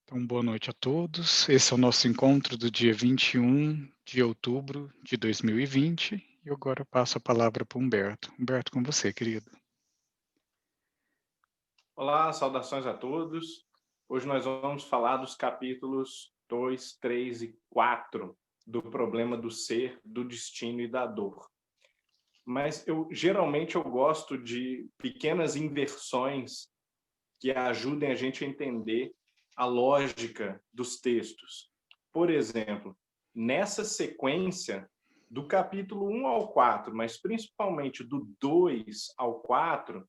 Então, boa noite a todos. Esse é o nosso encontro do dia 21 de outubro de 2020. E agora eu passo a palavra para o Humberto. Humberto, com você, querido. Olá, saudações a todos. Hoje nós vamos falar dos capítulos 2, 3 e 4 do problema do ser, do destino e da dor. Mas geralmente eu gosto de pequenas inversões que ajudem a gente a entender a lógica dos textos. Por exemplo, nessa sequência do capítulo 1 ao 4, mas principalmente do 2 ao 4,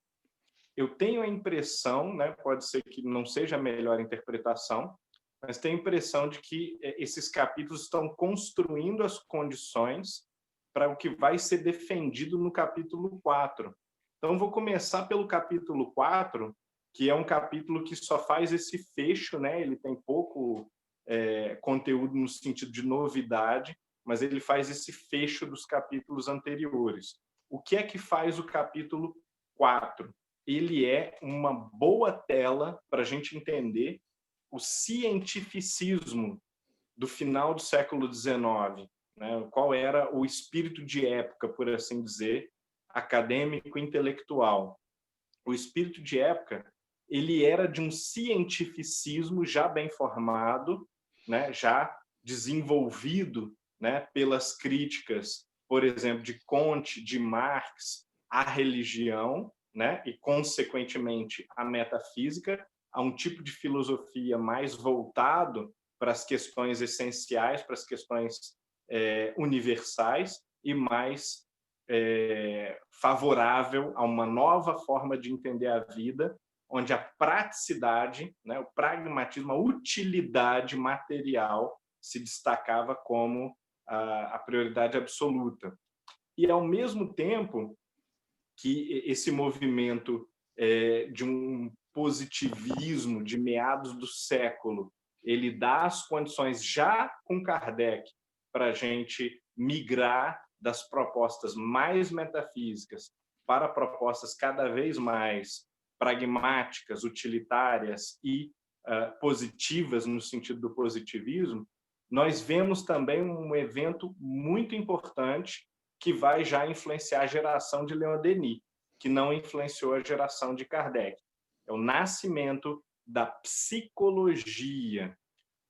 eu tenho a impressão, né, pode ser que não seja a melhor interpretação, mas tenho a impressão de que esses capítulos estão construindo as condições para o que vai ser defendido no capítulo 4. Então, vou começar pelo capítulo 4, que é um capítulo que só faz esse fecho, né? Ele tem pouco conteúdo no sentido de novidade, mas ele faz esse fecho dos capítulos anteriores. O que é que faz o capítulo 4? Ele é uma boa tela para a gente entender o cientificismo do final do século XIX, né? Qual era o espírito de época, por assim dizer, acadêmico intelectual. O espírito de época, ele era de um cientificismo já bem formado, né? Já desenvolvido, né? Pelas críticas, por exemplo, de Comte, de Marx à religião, né? E consequentemente à metafísica, a um tipo de filosofia mais voltado para as questões essenciais, para as questões universais e mais favorável a uma nova forma de entender a vida, onde a praticidade, né, o pragmatismo, a utilidade material se destacava como a prioridade absoluta. E, ao mesmo tempo que esse movimento de um positivismo de meados do século, ele dá as condições já com Kardec para a gente migrar das propostas mais metafísicas para propostas cada vez mais pragmáticas, utilitárias e positivas no sentido do positivismo. Nós vemos também um evento muito importante que vai já influenciar a geração de Leon Denis, que não influenciou a geração de Kardec. É o nascimento da psicologia.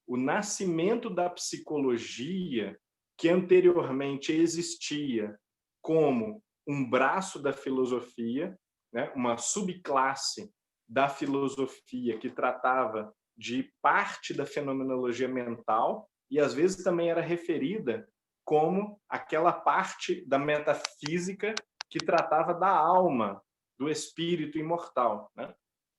O nascimento da psicologia, que anteriormente existia como um braço da filosofia, né, uma subclasse da filosofia que tratava de parte da fenomenologia mental e às vezes também era referida como aquela parte da metafísica que tratava da alma, do espírito imortal, né?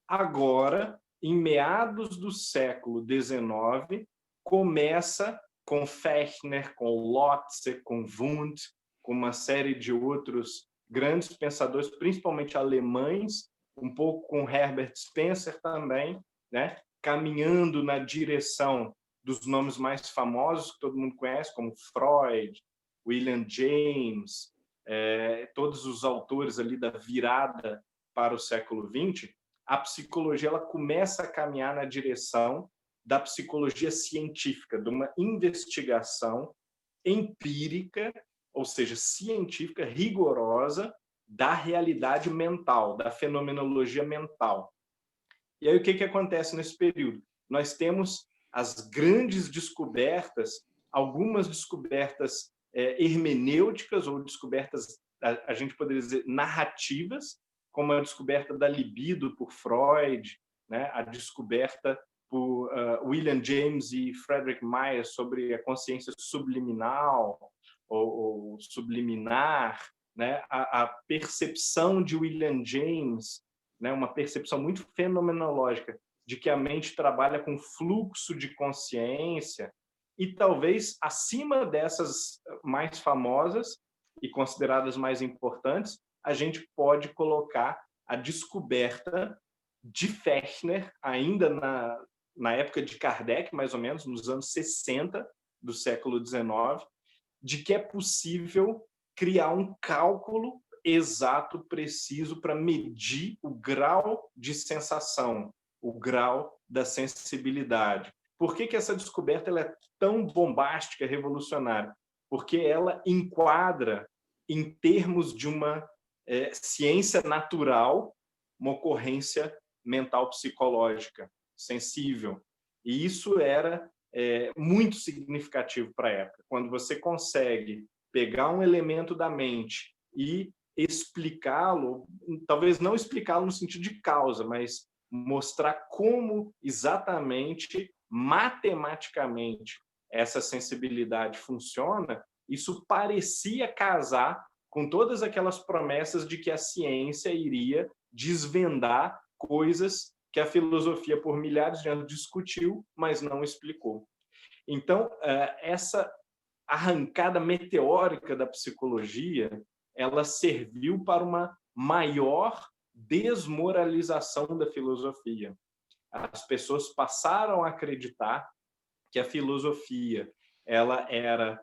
Agora, em meados do século XIX, começa com Fechner, com Lotze, com Wundt, com uma série de outros grandes pensadores, principalmente alemães, um pouco com Herbert Spencer também, né? Caminhando na direção dos nomes mais famosos que todo mundo conhece, como Freud, William James, todos os autores ali da virada para o século XX, a psicologia ela começa a caminhar na direção da psicologia científica, de uma investigação empírica, ou seja, científica, rigorosa, da realidade mental, da fenomenologia mental. E aí o que acontece nesse período? Nós temos as grandes descobertas, algumas descobertas hermenêuticas ou descobertas, a gente poderia dizer, narrativas, como a descoberta da libido por Freud, né? A descoberta por William James e Frederick Myers sobre a consciência subliminal ou subliminar, né? A percepção de William James, né? Uma percepção muito fenomenológica de que a mente trabalha com fluxo de consciência e talvez acima dessas mais famosas e consideradas mais importantes, a gente pode colocar a descoberta de Fechner, ainda na época de Kardec, mais ou menos, nos anos 60 do século XIX, de que é possível criar um cálculo exato, preciso, para medir o grau de sensação, o grau da sensibilidade. Por que que essa descoberta ela é tão bombástica, revolucionária? Porque ela enquadra em termos de uma ciência natural, uma ocorrência mental psicológica sensível. E isso era muito significativo para a época. Quando você consegue pegar um elemento da mente e explicá-lo, talvez não explicá-lo no sentido de causa, mas mostrar como exatamente, matematicamente, essa sensibilidade funciona, isso parecia casar com todas aquelas promessas de que a ciência iria desvendar coisas que a filosofia por milhares de anos discutiu, mas não explicou. Então, essa arrancada meteórica da psicologia, ela serviu para uma maior desmoralização da filosofia. As pessoas passaram a acreditar que a filosofia ela era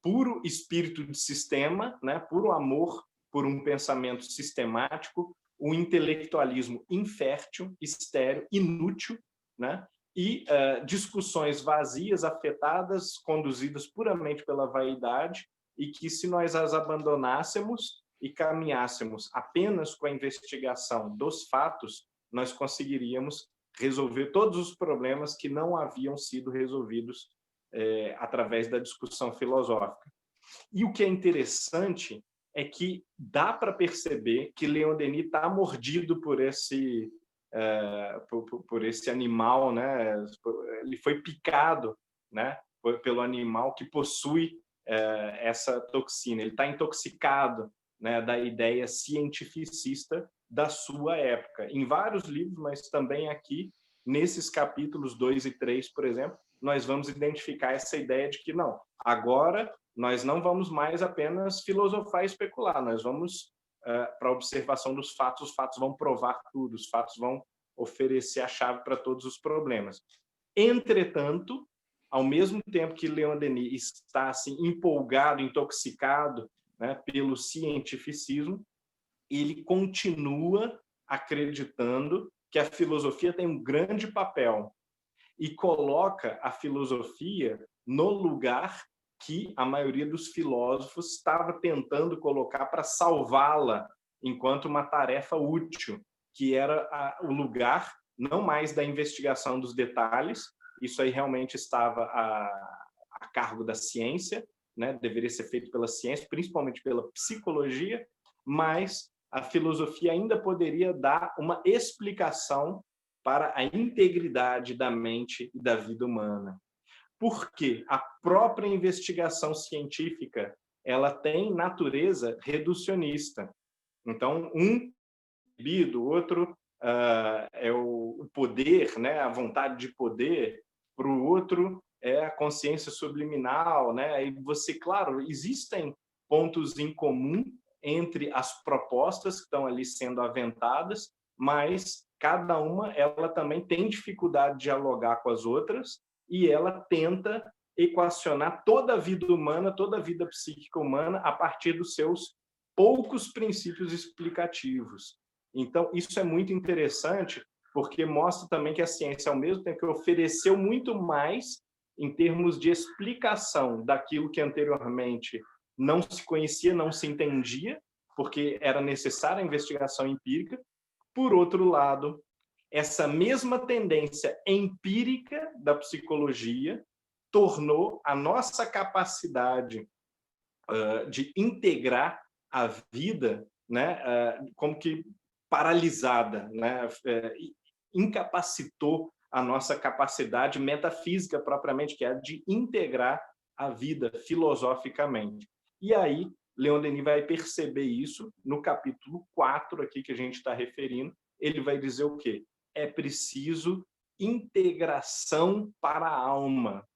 puro espírito de sistema, né? Puro amor por um pensamento sistemático, um intelectualismo infértil, estéril, inútil, né? E discussões vazias, afetadas, conduzidas puramente pela vaidade, e que, se nós as abandonássemos e caminhássemos apenas com a investigação dos fatos, nós conseguiríamos resolver todos os problemas que não haviam sido resolvidos através da discussão filosófica. E o que é interessante é que dá para perceber que Leon Denis está mordido por esse animal, né? Ele foi picado, né? Pelo animal que possui essa toxina. Ele está intoxicado, né? Da ideia cientificista da sua época. Em vários livros, mas também aqui, nesses capítulos 2 e 3, por exemplo, nós vamos identificar essa ideia de que não, agora nós não vamos mais apenas filosofar e especular, nós vamos para a observação dos fatos, os fatos vão provar tudo, os fatos vão oferecer a chave para todos os problemas. Entretanto, ao mesmo tempo que Leon Denis está assim, empolgado, intoxicado, né, pelo cientificismo, ele continua acreditando que a filosofia tem um grande papel e coloca a filosofia no lugar que a maioria dos filósofos estava tentando colocar para salvá-la enquanto uma tarefa útil, que era o lugar não mais da investigação dos detalhes, isso aí realmente estava a cargo da ciência, né? Deveria ser feito pela ciência, principalmente pela psicologia, mas a filosofia ainda poderia dar uma explicação para a integridade da mente e da vida humana. Porque a própria investigação científica ela tem natureza reducionista. Então, um o outro é o poder, né? A vontade de poder, para o outro é a consciência subliminal, né? E você, claro, existem pontos em comum entre as propostas que estão ali sendo aventadas, mas cada uma ela também tem dificuldade de dialogar com as outras e ela tenta equacionar toda a vida humana, toda a vida psíquica humana a partir dos seus poucos princípios explicativos. Então, isso é muito interessante, porque mostra também que a ciência, ao mesmo tempo que ofereceu muito mais em termos de explicação daquilo que anteriormente não se conhecia, não se entendia, porque era necessária a investigação empírica. Por outro lado, essa mesma tendência empírica da psicologia tornou a nossa capacidade de integrar a vida, né, como que paralisada, né, incapacitou a nossa capacidade metafísica propriamente, que é a de integrar a vida filosoficamente. E aí, Leon Denis vai perceber isso no capítulo 4 aqui que a gente está referindo. Ele vai dizer o quê? É preciso integração para a alma.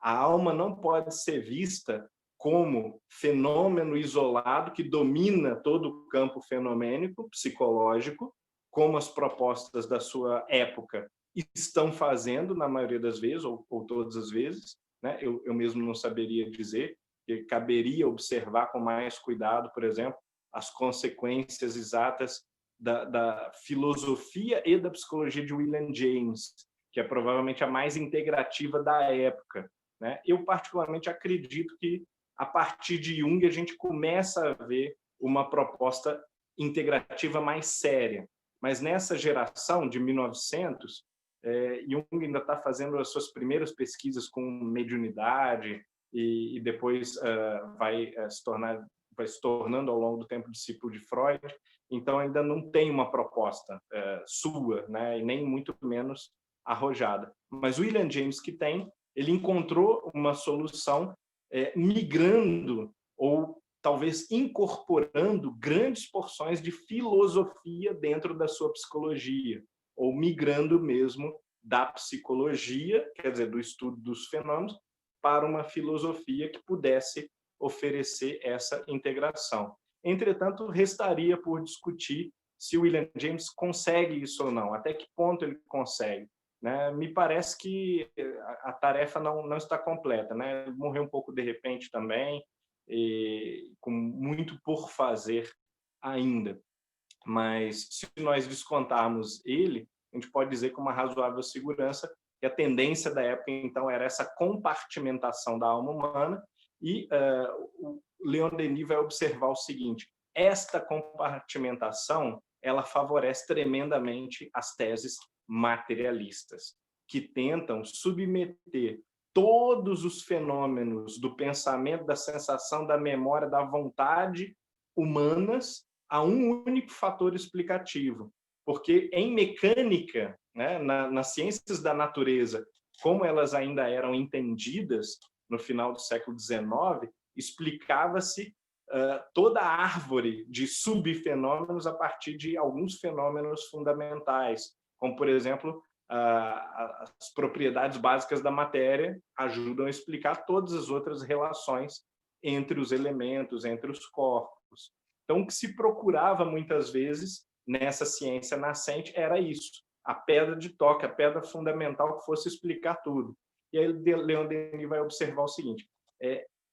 A alma não pode ser vista como fenômeno isolado que domina todo o campo fenomênico, psicológico, como as propostas da sua época estão fazendo, na maioria das vezes, ou todas as vezes, né? Eu mesmo não saberia dizer, que caberia observar com mais cuidado, por exemplo, as consequências exatas da filosofia e da psicologia de William James, que é provavelmente a mais integrativa da época, né? Eu, particularmente, acredito que, a partir de Jung, a gente começa a ver uma proposta integrativa mais séria. Mas nessa geração de 1900, Jung ainda está fazendo as suas primeiras pesquisas com mediunidade e depois vai se tornando ao longo do tempo discípulo de Freud. Então ainda não tem uma proposta sua, né, e nem muito menos arrojada. Mas o William James que tem, ele encontrou uma solução migrando ou talvez incorporando grandes porções de filosofia dentro da sua psicologia, ou migrando mesmo da psicologia, quer dizer, do estudo dos fenômenos, para uma filosofia que pudesse oferecer essa integração. Entretanto, restaria por discutir se o William James consegue isso ou não, até que ponto ele consegue. Né? Me parece que a tarefa não está completa. Né? Morreu um pouco de repente também, com muito por fazer ainda. Mas, se nós descontarmos ele, a gente pode dizer com uma razoável segurança que a tendência da época, então, era essa compartimentação da alma humana, e o Leon Denis vai observar o seguinte: esta compartimentação ela favorece tremendamente as teses materialistas, que tentam submeter todos os fenômenos do pensamento, da sensação, da memória, da vontade humanas a um único fator explicativo. Porque em mecânica, né, nas ciências da natureza, como elas ainda eram entendidas no final do século XIX, explicava-se toda a árvore de subfenômenos a partir de alguns fenômenos fundamentais, como, por exemplo, as propriedades básicas da matéria ajudam a explicar todas as outras relações entre os elementos, entre os corpos. Então, o que se procurava muitas vezes nessa ciência nascente era isso, a pedra de toque, a pedra fundamental que fosse explicar tudo. E aí Leon Denis vai observar o seguinte: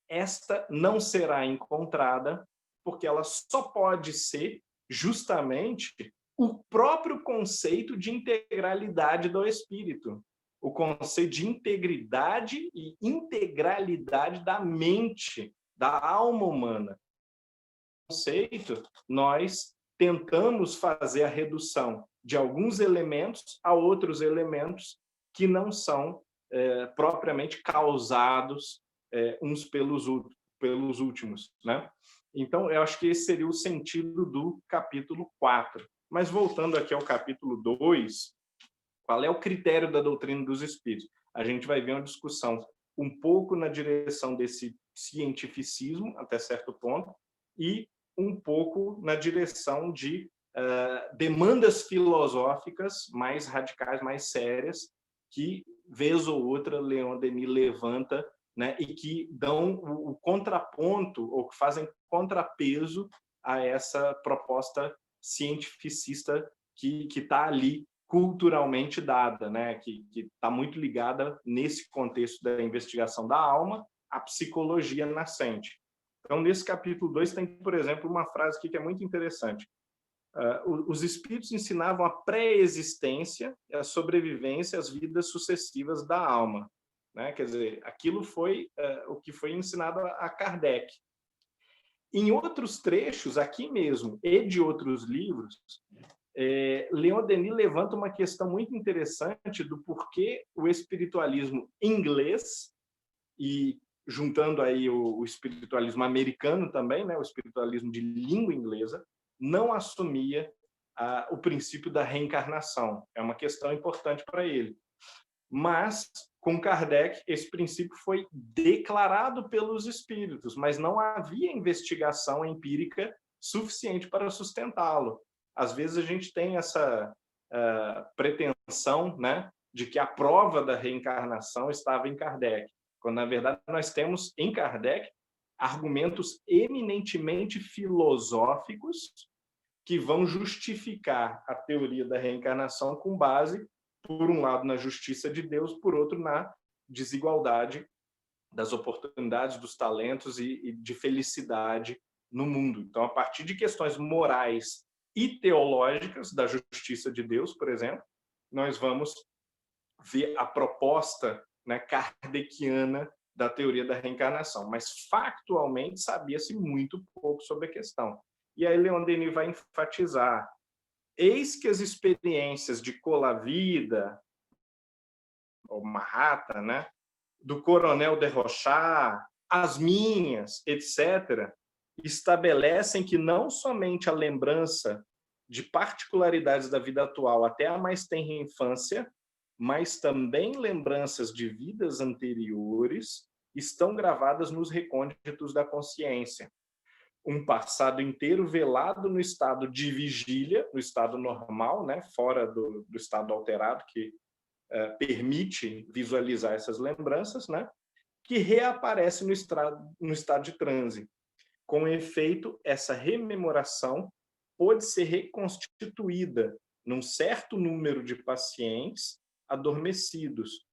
esta não será encontrada porque ela só pode ser justamente o próprio conceito de integralidade do espírito, o conceito de integridade e integralidade da mente, da alma humana. Conceito, nós tentamos fazer a redução de alguns elementos a outros elementos que não são propriamente causados uns pelos últimos, né? Então, eu acho que esse seria o sentido do capítulo 4. Mas, voltando aqui ao capítulo 2, qual é o critério da doutrina dos espíritos? A gente vai ver uma discussão um pouco na direção desse cientificismo, até certo ponto, e um pouco na direção de demandas filosóficas mais radicais, mais sérias, que, vez ou outra, Leon Denis levanta, né, e que dão o contraponto, ou que fazem contrapeso a essa proposta cientificista que está ali culturalmente dada, né, que está muito ligada, nesse contexto da investigação da alma, à psicologia nascente. Então, nesse capítulo 2, tem, por exemplo, uma frase aqui que é muito interessante. Os espíritos ensinavam a pré-existência, a sobrevivência, as vidas sucessivas da alma. Né? Quer dizer, aquilo foi o que foi ensinado a Kardec. Em outros trechos, aqui mesmo, e de outros livros, Leon Denis levanta uma questão muito interessante do porquê o espiritualismo inglês, e juntando aí o espiritualismo americano também, né, o espiritualismo de língua inglesa, não assumia o princípio da reencarnação. É uma questão importante para ele. Mas, com Kardec, esse princípio foi declarado pelos espíritos, mas não havia investigação empírica suficiente para sustentá-lo. Às vezes a gente tem essa pretensão, né, de que a prova da reencarnação estava em Kardec, quando, na verdade, nós temos em Kardec argumentos eminentemente filosóficos que vão justificar a teoria da reencarnação com base, por um lado, na justiça de Deus, por outro, na desigualdade das oportunidades, dos talentos e de felicidade no mundo. Então, a partir de questões morais e teológicas da justiça de Deus, por exemplo, nós vamos ver a proposta, né, kardeciana da teoria da reencarnação, mas factualmente sabia-se muito pouco sobre a questão. E aí Leon Denis vai enfatizar: eis que as experiências de Colavida, ou Marrata, né, do Coronel de Rochard, as minhas, etc., estabelecem que não somente a lembrança de particularidades da vida atual até a mais tenra infância, mas também lembranças de vidas anteriores estão gravadas nos recônditos da consciência. Um passado inteiro velado no estado de vigília, no estado normal, né, fora do estado alterado, que permite visualizar essas lembranças, né, que reaparece no estado de transe. Com efeito, essa rememoração pode ser reconstituída num certo número de pacientes adormecidos,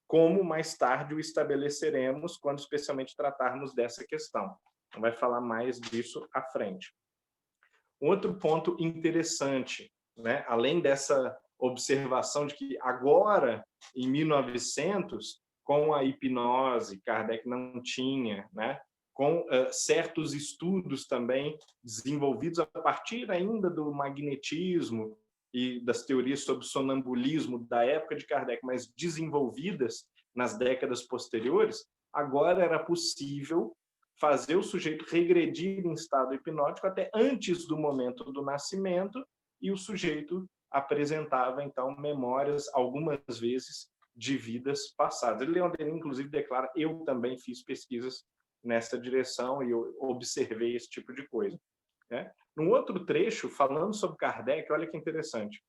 como mais tarde o estabeleceremos quando especialmente tratarmos dessa questão. Vai falar mais disso à frente. Um outro ponto interessante, né, além dessa observação de que agora, em 1900, com a hipnose, Kardec não tinha, né, com certos estudos também desenvolvidos a partir ainda do magnetismo e das teorias sobre sonambulismo da época de Kardec, mas desenvolvidas nas décadas posteriores, agora era possível fazer o sujeito regredir em estado hipnótico até antes do momento do nascimento, e o sujeito apresentava, então, memórias, algumas vezes, de vidas passadas. Leon Denis, inclusive, declara: eu também fiz pesquisas nessa direção e eu observei esse tipo de coisa. Né? Num outro trecho, falando sobre Kardec, olha que interessante.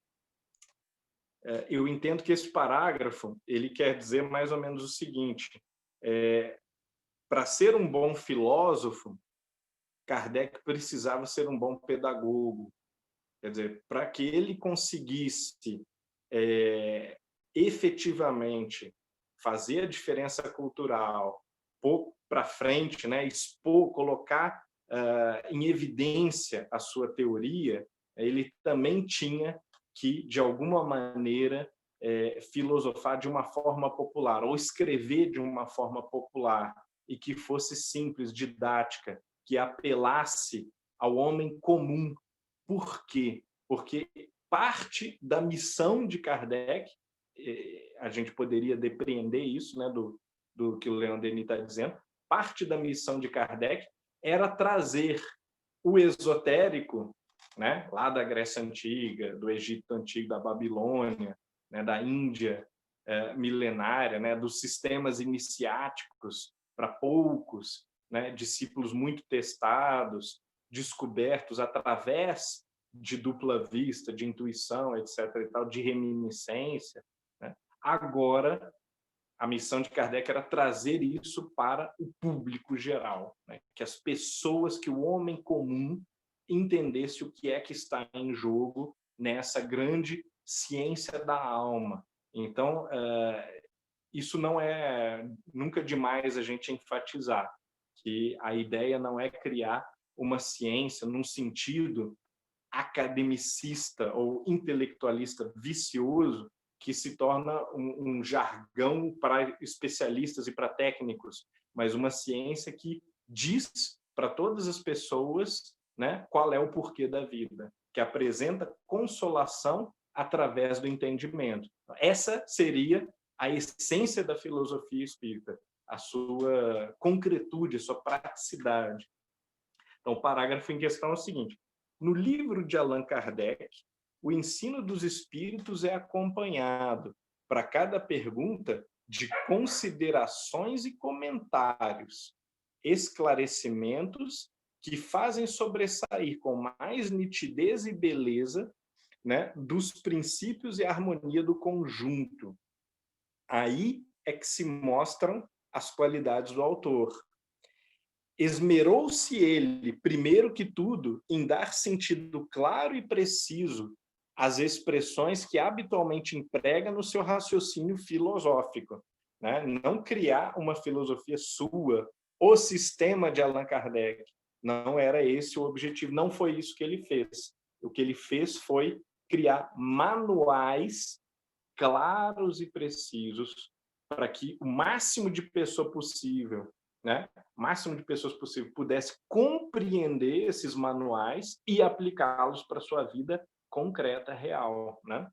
Eu entendo que esse parágrafo ele quer dizer mais ou menos o seguinte: para ser um bom filósofo, Kardec precisava ser um bom pedagogo. Quer dizer, para que ele conseguisse efetivamente fazer a diferença cultural, pôr para frente, né, expor, colocar em evidência a sua teoria, ele também tinha que, de alguma maneira, filosofar de uma forma popular, ou escrever de uma forma popular, e que fosse simples, didática, que apelasse ao homem comum. Por quê? Porque parte da missão de Kardec, a gente poderia depreender isso, né, do que o Leon Denis está dizendo, parte da missão de Kardec era trazer o esotérico, né, lá da Grécia Antiga, do Egito Antigo, da Babilônia, né, da Índia milenária, né, dos sistemas iniciáticos para poucos, né, discípulos muito testados, descobertos através de dupla vista, de intuição, etc., e tal, de reminiscência. Né? Agora, a missão de Kardec era trazer isso para o público geral, né? Que as pessoas, que o homem comum entendesse o que é que está em jogo nessa grande ciência da alma. Então, isso não é nunca demais a gente enfatizar, que a ideia não é criar uma ciência num sentido academicista ou intelectualista vicioso, que se torna um jargão para especialistas e para técnicos, mas uma ciência que diz para todas as pessoas, né, qual é o porquê da vida, que apresenta consolação através do entendimento. Essa seria a essência da filosofia espírita, a sua concretude, a sua praticidade. Então, o parágrafo em questão é o seguinte: no livro de Allan Kardec, o ensino dos espíritos é acompanhado, para cada pergunta, de considerações e comentários, esclarecimentos que fazem sobressair com mais nitidez e beleza, né, dos princípios e harmonia do conjunto. Aí é que se mostram as qualidades do autor. Esmerou-se ele, primeiro que tudo, em dar sentido claro e preciso às expressões que habitualmente emprega no seu raciocínio filosófico, né? Não criar uma filosofia sua, o sistema de Allan Kardec. Não era esse o objetivo, não foi isso que ele fez. O que ele fez foi criar manuais claros e precisos para que o máximo de pessoa possível, né, o máximo de pessoas possível pudesse compreender esses manuais e aplicá-los para a sua vida concreta, real, né?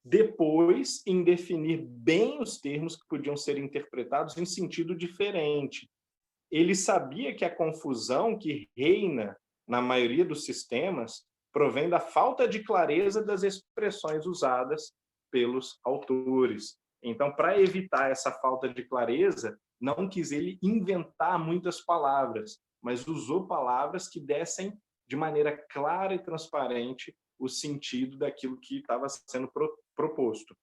Depois, em definir bem os termos que podiam ser interpretados em sentido diferente. Ele sabia que a confusão que reina na maioria dos sistemas provém da falta de clareza das expressões usadas pelos autores. Então, para evitar essa falta de clareza, não quis ele inventar muitas palavras, mas usou palavras que dessem de maneira clara e transparente o sentido daquilo que estava sendo proposto.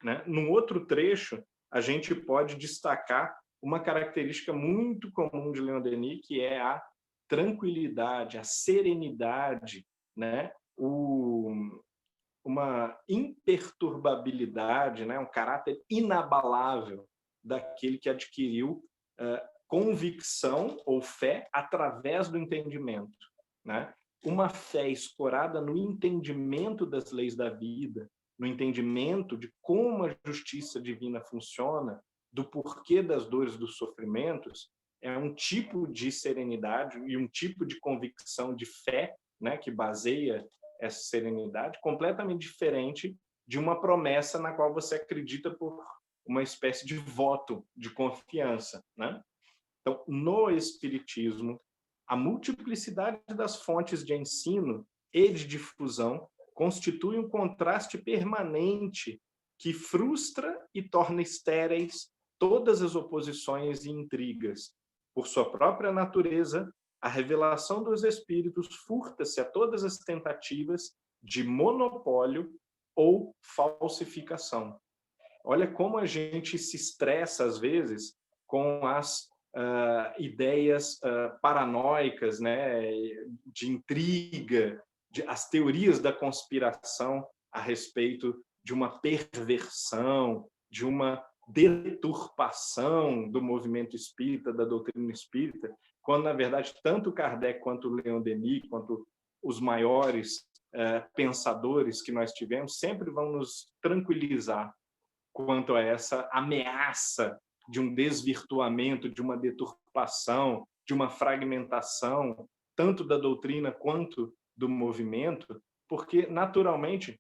Né? Num outro trecho, a gente pode destacar uma característica muito comum de Leon Denis, que é a tranquilidade, a serenidade, né? Uma imperturbabilidade, né? Um caráter inabalável daquele que adquiriu convicção ou fé através do entendimento. Né? Uma fé escorada no entendimento das leis da vida, no entendimento de como a justiça divina funciona, do porquê das dores, dos sofrimentos, é um tipo de serenidade e um tipo de convicção de fé, né, que baseia essa serenidade, completamente diferente de uma promessa na qual você acredita por uma espécie de voto de confiança, né? Então, no Espiritismo, a multiplicidade das fontes de ensino e de difusão constitui um contraste permanente que frustra e torna estéreis todas as oposições e intrigas. Por sua própria natureza, a revelação dos Espíritos furta-se a todas as tentativas de monopólio ou falsificação. Olha como a gente se estressa, às vezes, com as ideias paranoicas, né, de intriga, as teorias da conspiração a respeito de uma perversão, de uma deturpação do movimento espírita, da doutrina espírita, quando, na verdade, tanto Kardec quanto Leon Denis, quanto os maiores pensadores que nós tivemos, sempre vão nos tranquilizar quanto a essa ameaça de um desvirtuamento, de uma deturpação, de uma fragmentação, tanto da doutrina quanto do movimento, porque, naturalmente,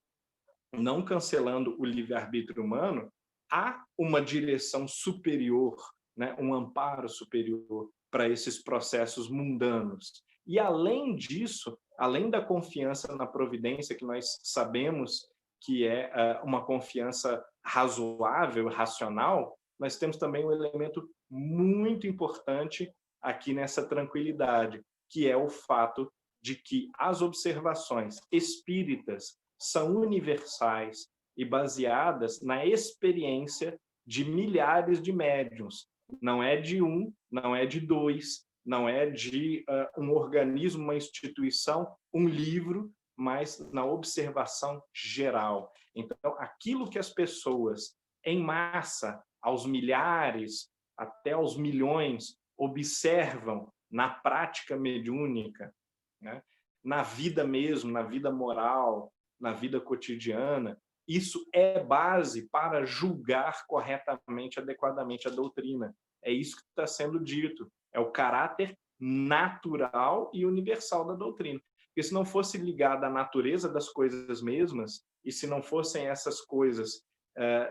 não cancelando o livre-arbítrio humano, há uma direção superior, né? Um amparo superior para esses processos mundanos. E, além disso, além da confiança na providência, que nós sabemos que é uma confiança razoável, racional, nós temos também um elemento muito importante aqui nessa tranquilidade, que é o fato de que as observações espíritas são universais e baseadas na experiência de milhares de médiuns. Não é de um, não é de dois, não é de um organismo, uma instituição, um livro, mas na observação geral. Então, aquilo que as pessoas, em massa, aos milhares, até aos milhões, observam na prática mediúnica, né? Na vida mesmo, na vida moral, na vida cotidiana, isso é base para julgar corretamente, adequadamente a doutrina. É isso que está sendo dito. É o caráter natural e universal da doutrina. Porque se não fosse ligada à natureza das coisas mesmas, e se não fossem essas coisas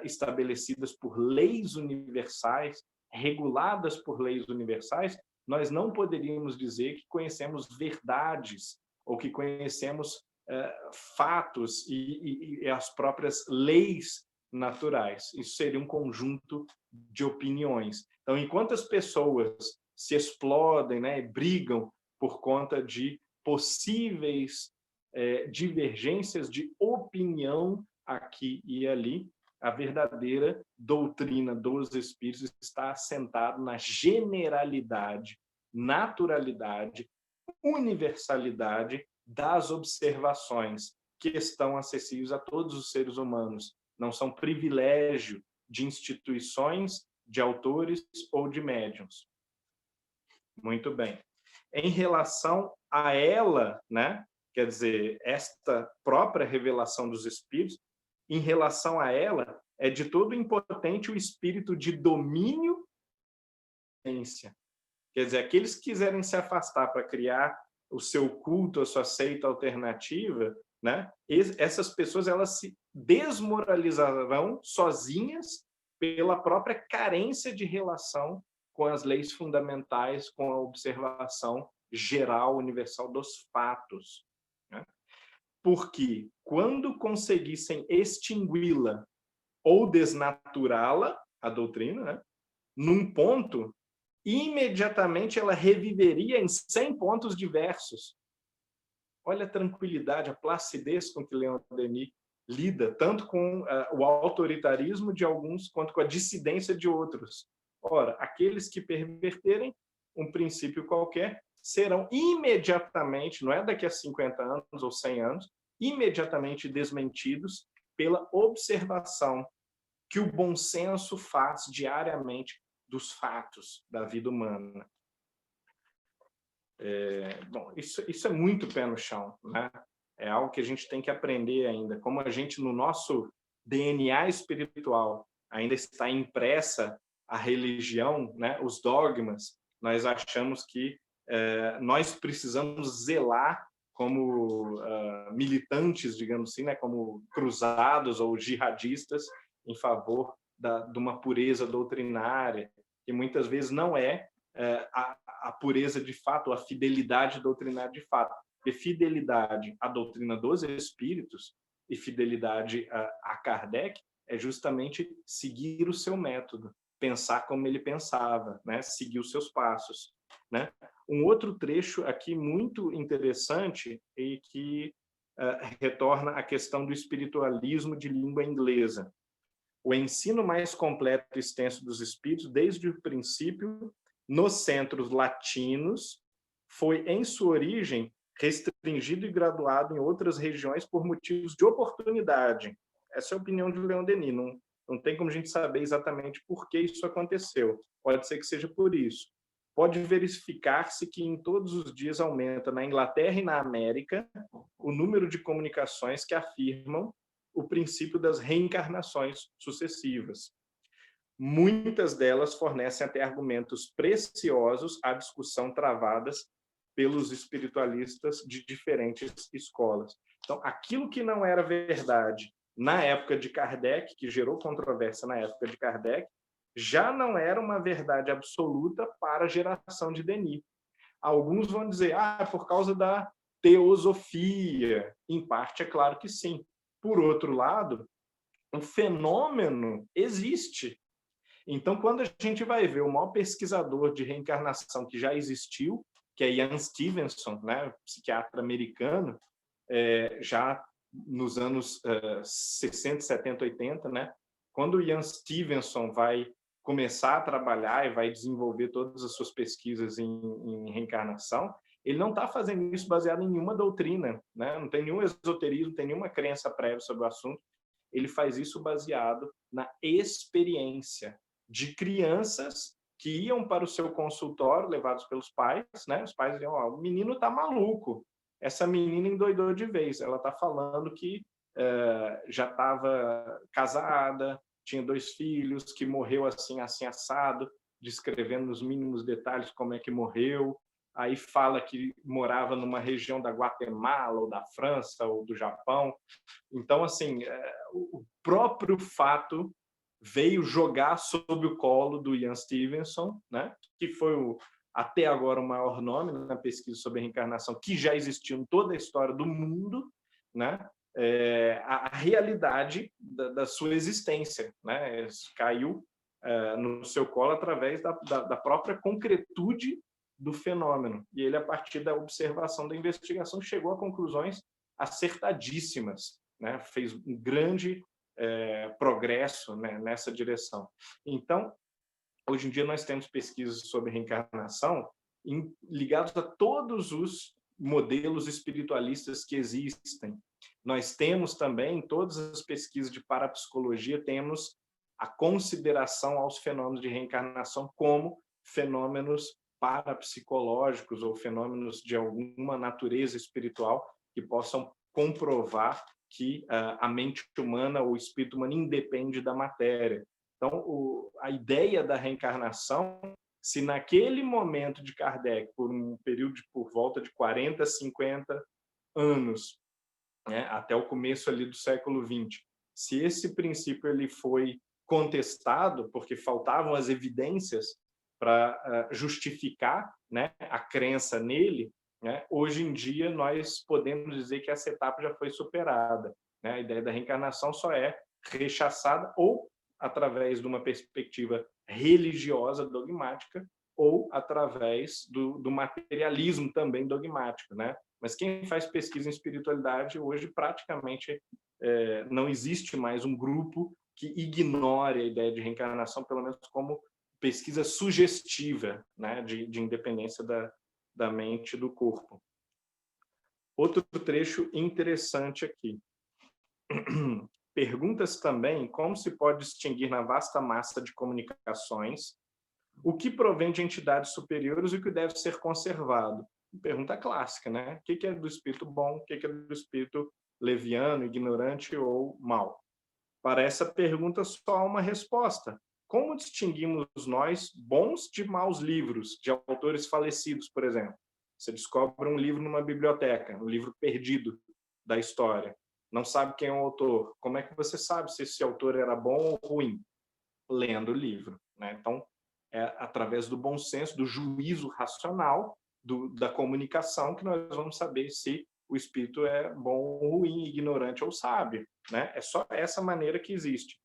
estabelecidas por leis universais, reguladas por leis universais, nós não poderíamos dizer que conhecemos verdades ou que conhecemos fatos e as próprias leis naturais. Isso seria um conjunto de opiniões. Então, enquanto as pessoas se explodem, né, brigam por conta de possíveis divergências de opinião aqui e ali, a verdadeira doutrina dos espíritos está assentada na generalidade, naturalidade, universalidade das observações que estão acessíveis a todos os seres humanos. Não são privilégio de instituições, de autores ou de médiuns. Muito bem. Em relação a ela, né, quer dizer, esta própria revelação dos espíritos, em relação a ela, é de todo impotente o espírito de domínio e ciência. Quer dizer, aqueles que quiserem se afastar para criar o seu culto, a sua seita alternativa, né? Essas pessoas elas se desmoralizarão sozinhas pela própria carência de relação com as leis fundamentais, com a observação geral, universal dos fatos. Né? Porque quando conseguissem extingui-la ou desnaturá-la, a doutrina, né? Num ponto, imediatamente ela reviveria em 100 pontos diversos. Olha a tranquilidade, a placidez com que Leon Denis lida, tanto com o autoritarismo de alguns, quanto com a dissidência de outros. Ora, aqueles que perverterem um princípio qualquer serão imediatamente, não é daqui a 50 anos ou 100 anos, imediatamente desmentidos pela observação que o bom senso faz diariamente dos fatos da vida humana. Bom, isso é muito pé no chão, né? É algo que a gente tem que aprender ainda. Como a gente, no nosso DNA espiritual, ainda está impressa a religião, né? Os dogmas, nós achamos que nós precisamos zelar como militantes, digamos assim, né? Como cruzados ou jihadistas em favor de uma pureza doutrinária, que muitas vezes não é a pureza de fato, a fidelidade doutrinária de fato. Porque fidelidade à doutrina dos espíritos e fidelidade a Kardec é justamente seguir o seu método, pensar como ele pensava, né? Seguir os seus passos. Né? Um outro trecho aqui muito interessante e que retorna à questão do espiritualismo de língua inglesa. O ensino mais completo e extenso dos espíritos, desde o princípio, nos centros latinos, foi, em sua origem, restringido e graduado em outras regiões por motivos de oportunidade. Essa é a opinião de Leon Denis. Não tem como a gente saber exatamente por que isso aconteceu. Pode ser que seja por isso. Pode verificar-se que em todos os dias aumenta na Inglaterra e na América o número de comunicações que afirmam o princípio das reencarnações sucessivas. Muitas delas fornecem até argumentos preciosos à discussão travadas pelos espiritualistas de diferentes escolas. Então, aquilo que não era verdade na época de Kardec, que gerou controvérsia na época de Kardec, já não era uma verdade absoluta para a geração de Denis. Alguns vão dizer, é por causa da teosofia. Em parte, é claro que sim. Por outro lado, o fenômeno existe. Então, quando a gente vai ver o maior pesquisador de reencarnação que já existiu, que é Ian Stevenson, né, psiquiatra americano, já nos anos 60, 70, 80, né, quando o Ian Stevenson vai começar a trabalhar e vai desenvolver todas as suas pesquisas em reencarnação, ele não está fazendo isso baseado em nenhuma doutrina, né? Não tem nenhum esoterismo, não tem nenhuma crença prévia sobre o assunto. Ele faz isso baseado na experiência de crianças que iam para o seu consultório, levados pelos pais, né? Os pais diziam, o menino está maluco, essa menina endoidou de vez, ela está falando que já estava casada, tinha 2 filhos, que morreu assim, assim, assado, descrevendo nos mínimos detalhes como é que morreu, aí fala que morava numa região da Guatemala, ou da França, ou do Japão. Então, assim, o próprio fato veio jogar sob o colo do Ian Stevenson, né? Que foi até agora o maior nome na pesquisa sobre reencarnação, que já existiu em toda a história do mundo, né? A realidade da sua existência, né? Caiu no seu colo através da própria concretude do fenômeno. E ele, a partir da observação da investigação, chegou a conclusões acertadíssimas, né? Fez um grande progresso, né, nessa direção. Então, hoje em dia nós temos pesquisas sobre reencarnação ligadas a todos os modelos espiritualistas que existem. Nós temos também, em todas as pesquisas de parapsicologia, temos a consideração aos fenômenos de reencarnação como fenômenos parapsicológicos ou fenômenos de alguma natureza espiritual que possam comprovar que a mente humana ou o espírito humano independe da matéria. Então, a ideia da reencarnação, se naquele momento de Kardec, por um período por volta de 40, 50 anos, né, até o começo ali do século XX, se esse princípio ele foi contestado, porque faltavam as evidências para justificar, né, a crença nele, né, hoje em dia nós podemos dizer que essa etapa já foi superada, né? A ideia da reencarnação só é rechaçada ou através de uma perspectiva religiosa dogmática ou através do materialismo também dogmático, né? Mas quem faz pesquisa em espiritualidade hoje praticamente não existe mais um grupo que ignore a ideia de reencarnação, pelo menos como pesquisa sugestiva, né, de independência da mente e do corpo. Outro trecho interessante aqui. Pergunta-se também como se pode distinguir na vasta massa de comunicações o que provém de entidades superiores e o que deve ser conservado. Pergunta clássica, né? O que é do espírito bom, o que é do espírito leviano, ignorante ou mau? Para essa pergunta só há uma resposta. Como distinguimos nós bons de maus livros, de autores falecidos, por exemplo? Você descobre um livro numa biblioteca, um livro perdido da história. Não sabe quem é o autor. Como é que você sabe se esse autor era bom ou ruim? Lendo o livro, né? Então, é através do bom senso, do juízo racional, da comunicação, que nós vamos saber se o espírito é bom ou ruim, ignorante ou sábio, né? É só essa maneira que existe.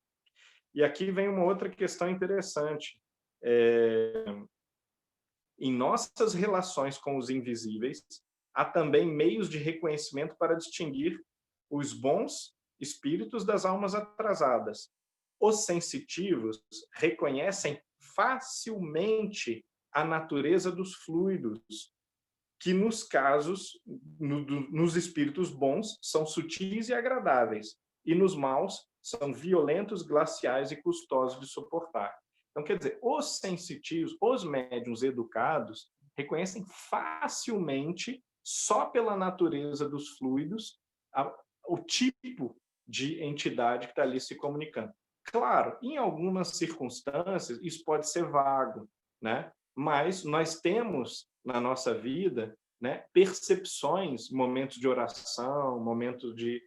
E aqui vem uma outra questão interessante. Em nossas relações com os invisíveis, há também meios de reconhecimento para distinguir os bons espíritos das almas atrasadas. Os sensitivos reconhecem facilmente a natureza dos fluidos, que nos espíritos bons, são sutis e agradáveis, e nos maus são violentos, glaciais e custosos de suportar. Então, quer dizer, os sensitivos, os médiuns educados, reconhecem facilmente, só pela natureza dos fluidos, o tipo de entidade que está ali se comunicando. Claro, em algumas circunstâncias, isso pode ser vago, né? Mas nós temos na nossa vida, né, percepções, momentos de oração, momentos de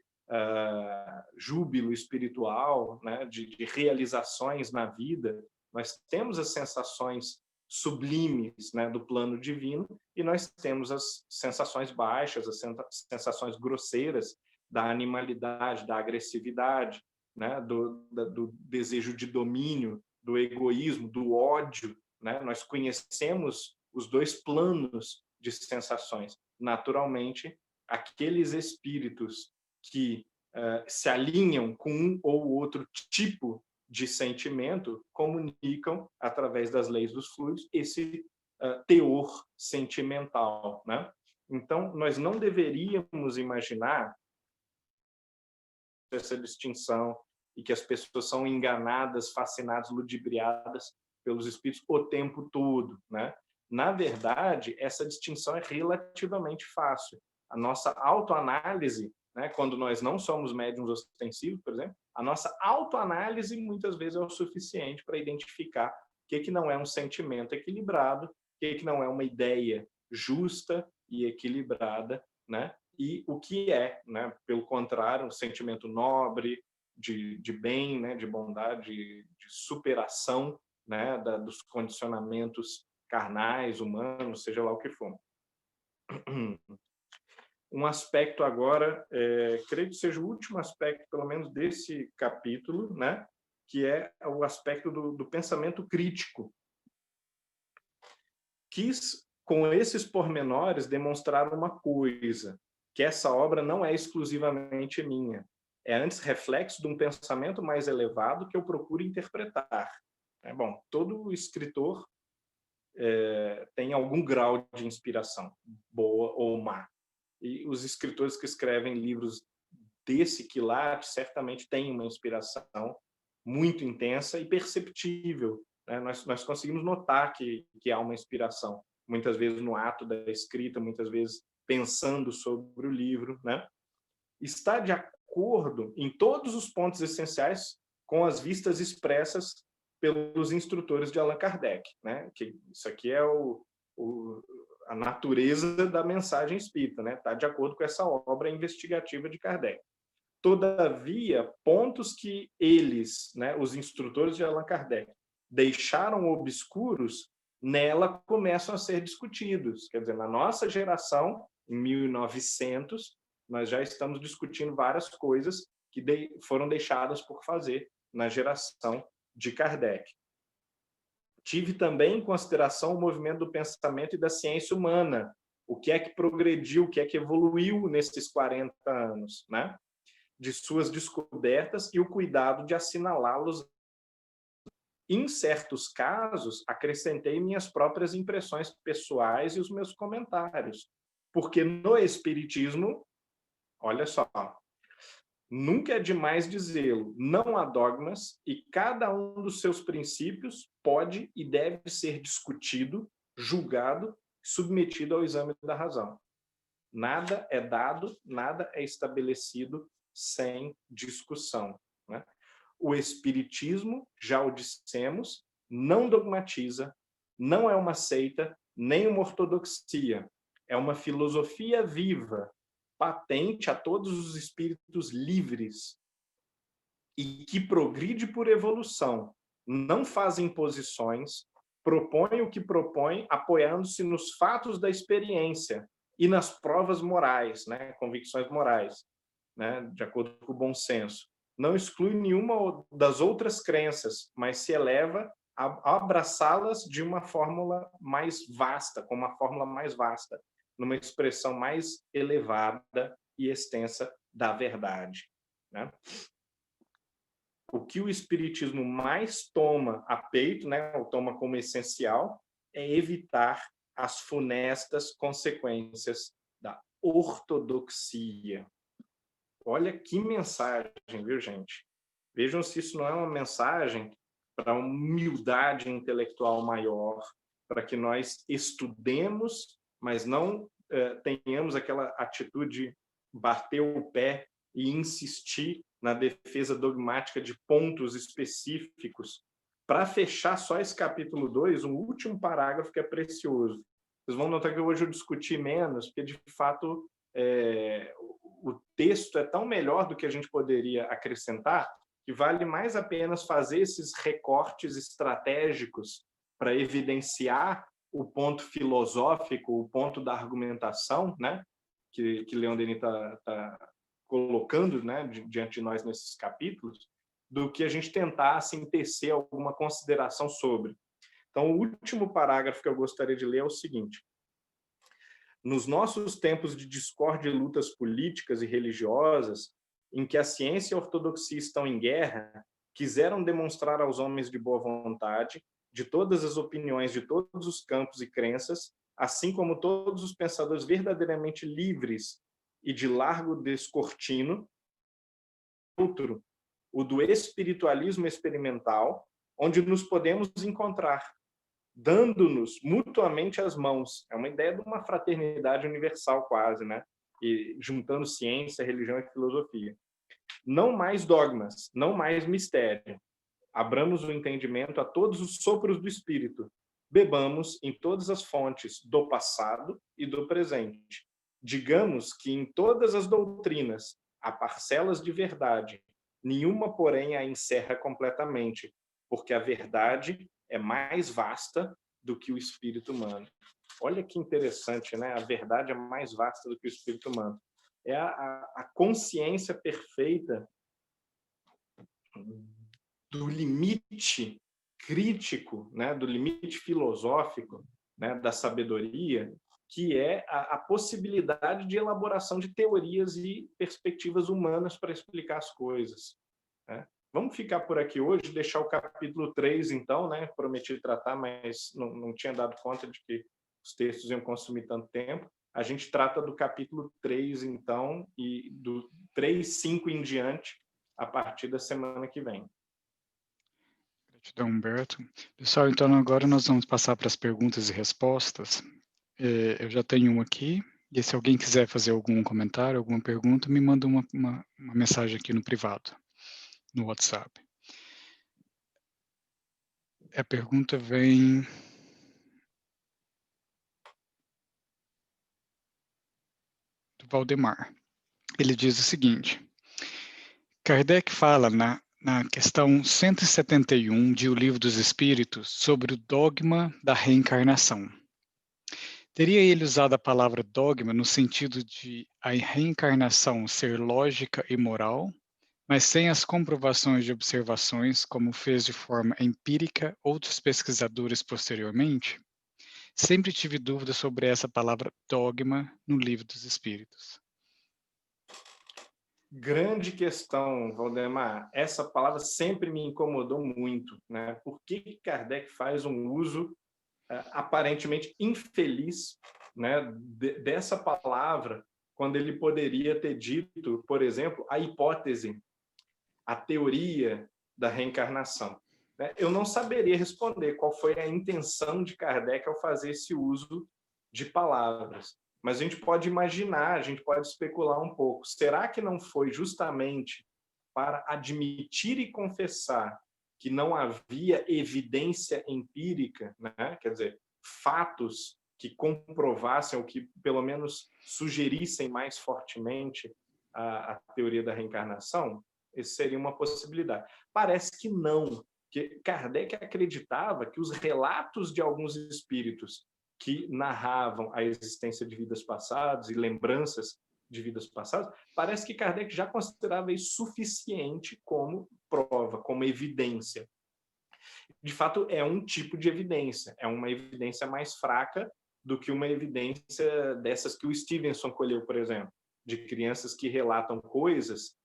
júbilo espiritual, né, de realizações na vida. Nós temos as sensações sublimes, né, do plano divino, e nós temos as sensações baixas, as sensações grosseiras da animalidade, da agressividade, né, do desejo de domínio, do egoísmo, do ódio, né? Nós conhecemos os dois planos de sensações. Naturalmente, aqueles espíritos que se alinham com um ou outro tipo de sentimento comunicam, através das leis dos fluidos, esse teor sentimental, né? Então, nós não deveríamos imaginar essa distinção e que as pessoas são enganadas, fascinadas, ludibriadas pelos espíritos o tempo todo, né? Na verdade, essa distinção é relativamente fácil. A nossa autoanálise, né, quando nós não somos médiuns ostensivos, por exemplo, a nossa autoanálise muitas vezes é o suficiente para identificar o que não é um sentimento equilibrado, o que não é uma ideia justa e equilibrada, né? E o que é, né, pelo contrário, um sentimento nobre, de bem, né, de bondade, de superação, né, dos condicionamentos carnais, humanos, seja lá o que for. Um aspecto agora, creio que seja o último aspecto, pelo menos desse capítulo, né, que é o aspecto do pensamento crítico. Quis, com esses pormenores, demonstrar uma coisa, que essa obra não é exclusivamente minha. É antes reflexo de um pensamento mais elevado que eu procuro interpretar. Bom, todo escritor tem algum grau de inspiração, boa ou má. E os escritores que escrevem livros desse quilate certamente têm uma inspiração muito intensa e perceptível, né? Nós conseguimos notar que há uma inspiração, muitas vezes no ato da escrita, muitas vezes pensando sobre o livro, né? Está de acordo em todos os pontos essenciais com as vistas expressas pelos instrutores de Allan Kardec, né? Que isso aqui é a natureza da mensagem espírita, né? Está de acordo com essa obra investigativa de Kardec. Todavia, pontos que eles, né, os instrutores de Allan Kardec, deixaram obscuros, nela começam a ser discutidos. Quer dizer, na nossa geração, em 1900, nós já estamos discutindo várias coisas que foram deixadas por fazer na geração de Kardec. Tive também em consideração o movimento do pensamento e da ciência humana, o que é que progrediu, o que é que evoluiu nesses 40 anos, né? De suas descobertas e o cuidado de assinalá-los. Em certos casos, acrescentei minhas próprias impressões pessoais e os meus comentários, porque no Espiritismo, olha só, nunca é demais dizê-lo, não há dogmas e cada um dos seus princípios pode e deve ser discutido, julgado, submetido ao exame da razão. Nada é dado, nada é estabelecido sem discussão, né? O Espiritismo, já o dissemos, não dogmatiza, não é uma seita, nem uma ortodoxia. É uma filosofia viva, patente a todos os espíritos livres e que progride por evolução, não faz imposições, propõe o que propõe, apoiando-se nos fatos da experiência e nas provas morais, né, convicções morais, né, de acordo com o bom senso. Não exclui nenhuma das outras crenças, mas se eleva a abraçá-las de uma fórmula mais vasta, com uma fórmula mais vasta, numa expressão mais elevada e extensa da verdade, né? O que o Espiritismo mais toma a peito, né, ou toma como essencial, é evitar as funestas consequências da ortodoxia. Olha que mensagem, viu, gente? Vejam se isso não é uma mensagem para uma humildade intelectual maior, para que nós estudemos, mas não tenhamos aquela atitude de bater o pé e insistir na defesa dogmática de pontos específicos. Para fechar só esse capítulo 2, um último parágrafo que é precioso. Vocês vão notar que hoje eu discuti menos, porque, de fato, o texto é tão melhor do que a gente poderia acrescentar, que vale mais a pena fazer esses recortes estratégicos para evidenciar o ponto filosófico, o ponto da argumentação, né, que Leon Denis tá colocando, né, diante de nós nesses capítulos, do que a gente tentar assim, tecer alguma consideração sobre. Então, o último parágrafo que eu gostaria de ler é o seguinte: nos nossos tempos de discórdia e lutas políticas e religiosas, em que a ciência e a ortodoxia estão em guerra, quiseram demonstrar aos homens de boa vontade, de todas as opiniões, de todos os campos e crenças, assim como todos os pensadores verdadeiramente livres e de largo descortino, outro, o do espiritualismo experimental, onde nos podemos encontrar, dando-nos mutuamente as mãos. É uma ideia de uma fraternidade universal quase, né? E juntando ciência, religião e filosofia. Não mais dogmas, não mais mistério. Abramos o entendimento a todos os sopros do Espírito. Bebamos em todas as fontes do passado e do presente. Digamos que em todas as doutrinas há parcelas de verdade. Nenhuma, porém, a encerra completamente, porque a verdade é mais vasta do que o espírito humano. Olha que interessante, né? A verdade é mais vasta do que o espírito humano. É a consciência perfeita do limite crítico, né? Do limite filosófico, né? Da sabedoria, que é a possibilidade de elaboração de teorias e perspectivas humanas para explicar as coisas, né? Vamos ficar por aqui hoje, deixar o capítulo 3, então, né? Prometi tratar, mas não tinha dado conta de que os textos iam consumir tanto tempo. A gente trata do capítulo 3, então, e do 3, 5 em diante, a partir da semana que vem. Gratidão, Humberto. Pessoal, então agora nós vamos passar para as perguntas e respostas. Eu já tenho uma aqui, E se alguém quiser fazer algum comentário, alguma pergunta, me manda uma mensagem aqui no privado, no WhatsApp. A pergunta vem do Valdemar. Ele diz o seguinte: Kardec fala na questão 171 de O Livro dos Espíritos sobre o dogma da reencarnação. Teria ele usado a palavra dogma no sentido de a reencarnação ser lógica e moral, mas sem as comprovações de observações, como fez de forma empírica outros pesquisadores posteriormente? Sempre tive dúvida sobre essa palavra dogma no Livro dos Espíritos. Grande questão, Valdemar. Essa palavra sempre me incomodou muito, né? Por que Kardec faz um uso aparentemente infeliz, né, dessa palavra, quando ele poderia ter dito, por exemplo, a hipótese, a teoria da reencarnação? Né? Eu não saberia responder qual foi a intenção de Kardec ao fazer esse uso de palavras. Mas a gente pode imaginar, a gente pode especular um pouco. Será que não foi justamente para admitir e confessar que não havia evidência empírica, né? Quer dizer, fatos que comprovassem ou que pelo menos sugerissem mais fortemente a teoria da reencarnação? Isso seria uma possibilidade. Parece que não, que Kardec acreditava que os relatos de alguns espíritos que narravam a existência de vidas passadas e lembranças de vidas passadas, parece que Kardec já considerava isso suficiente como prova, como evidência. De fato, é um tipo de evidência, é uma evidência mais fraca do que uma evidência dessas que o Stevenson colheu, por exemplo, de crianças que relatam coisas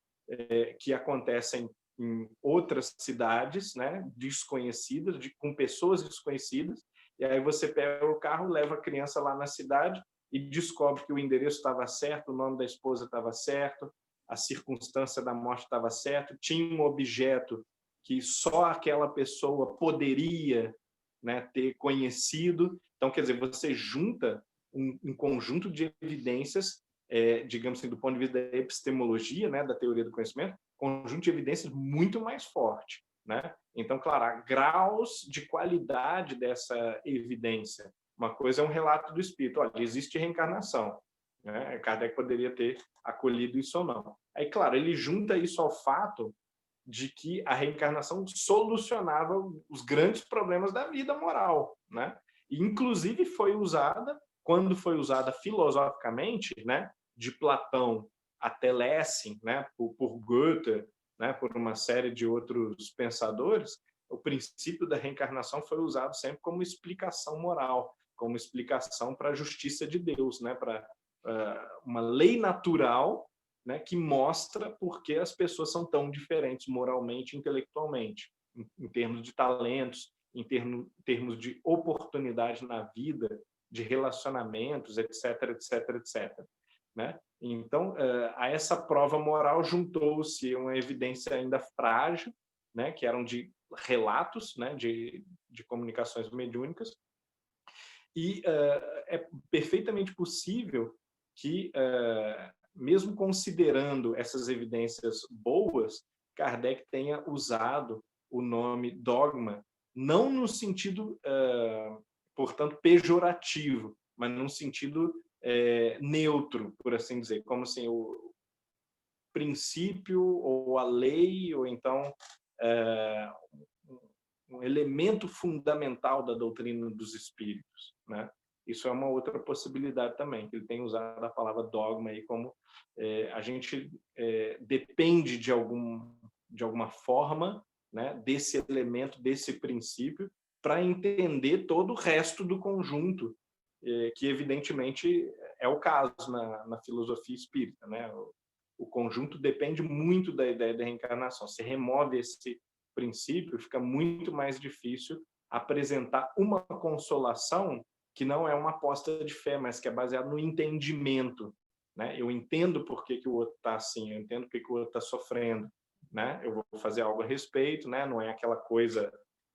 que acontecem em outras cidades, né, desconhecidas, com pessoas desconhecidas, e aí você pega o carro, leva a criança lá na cidade e descobre que o endereço estava certo, o nome da esposa estava certo, a circunstância da morte estava certa, tinha um objeto que só aquela pessoa poderia, né, ter conhecido. Então, quer dizer, você junta um conjunto de evidências, digamos assim, do ponto de vista da epistemologia, né, da teoria do conhecimento, conjunto de evidências muito mais forte, né? Então, claro, há graus de qualidade dessa evidência. Uma coisa é um relato do espírito, olha, existe reencarnação, né? Kardec poderia ter acolhido isso ou não. Aí, claro, ele junta isso ao fato de que a reencarnação solucionava os grandes problemas da vida moral, né? E, inclusive, foi usada, quando foi usada filosoficamente, né, de Platão até Lessing, né, por Goethe, né, por uma série de outros pensadores, o princípio da reencarnação foi usado sempre como explicação moral, como explicação para a justiça de Deus, né, para uma lei natural, né, que mostra por que as pessoas são tão diferentes moralmente e intelectualmente, em termos de talentos, em termos de oportunidade na vida, de relacionamentos, etc, etc, etc. Né? Então, a essa prova moral juntou-se uma evidência ainda frágil, né, que eram de relatos, né, de comunicações mediúnicas, e é perfeitamente possível que, mesmo considerando essas evidências boas, Kardec tenha usado o nome dogma, não no sentido, portanto, pejorativo, mas num sentido neutro, por assim dizer, como assim, o princípio ou a lei, ou então um elemento fundamental da doutrina dos espíritos, né? Isso é uma outra possibilidade também, que ele tem usado a palavra dogma aí como a gente depende de alguma forma, né, desse elemento, desse princípio, para entender todo o resto do conjunto, que evidentemente é o caso na filosofia espírita, né? O conjunto depende muito da ideia da reencarnação. Se remove esse princípio, fica muito mais difícil apresentar uma consolação que não é uma aposta de fé, mas que é baseada no entendimento, né? Eu entendo por que o outro está assim, eu entendo por que o outro está sofrendo, né? Eu vou fazer algo a respeito, né? Não é aquela coisa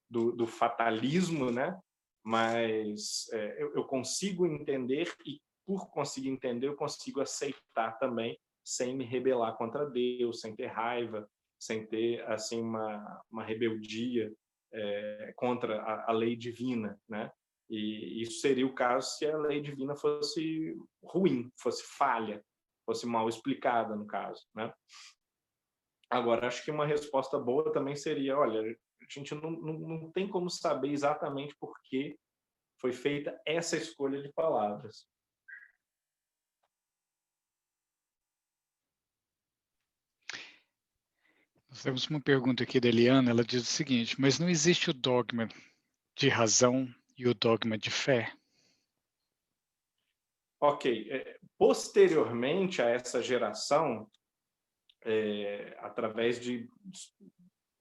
do fatalismo, né? Mas eu consigo entender e por conseguir entender, eu consigo aceitar também, sem me rebelar contra Deus, sem ter raiva, sem ter assim uma rebeldia contra a lei divina, né? E isso seria o caso se a lei divina fosse ruim, fosse falha, fosse mal explicada, no caso, né? Agora, acho que uma resposta boa também seria, olha, a gente não tem como saber exatamente por que foi feita essa escolha de palavras. Nós temos uma pergunta aqui da Eliana, ela diz o seguinte, mas não existe o dogma de razão e o dogma de fé? Ok. Posteriormente a essa geração, através de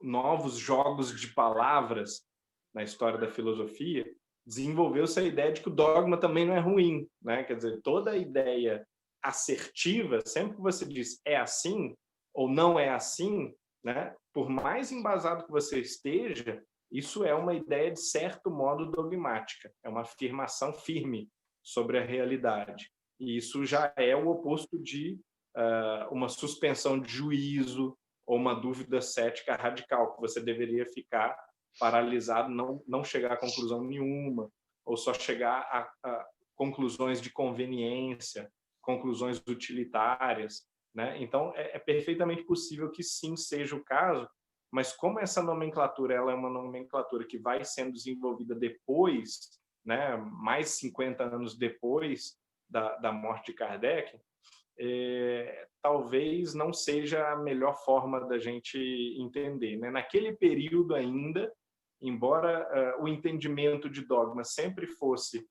novos jogos de palavras na história da filosofia, desenvolveu-se a ideia de que o dogma também não é ruim, né? Quer dizer, toda ideia assertiva, sempre que você diz é assim ou não é assim, né? Por mais embasado que você esteja, isso é uma ideia de certo modo dogmática, é uma afirmação firme sobre a realidade. E isso já é o oposto de uma suspensão de juízo ou uma dúvida cética radical, que você deveria ficar paralisado, não chegar a conclusão nenhuma, ou só chegar a conclusões de conveniência, conclusões utilitárias, né? Então, é perfeitamente possível que sim seja o caso, mas como essa nomenclatura ela é uma nomenclatura que vai sendo desenvolvida depois, né, mais 50 anos depois da morte de Kardec, talvez não seja a melhor forma da gente entender, né? Naquele período ainda, embora o entendimento de dogma sempre fosse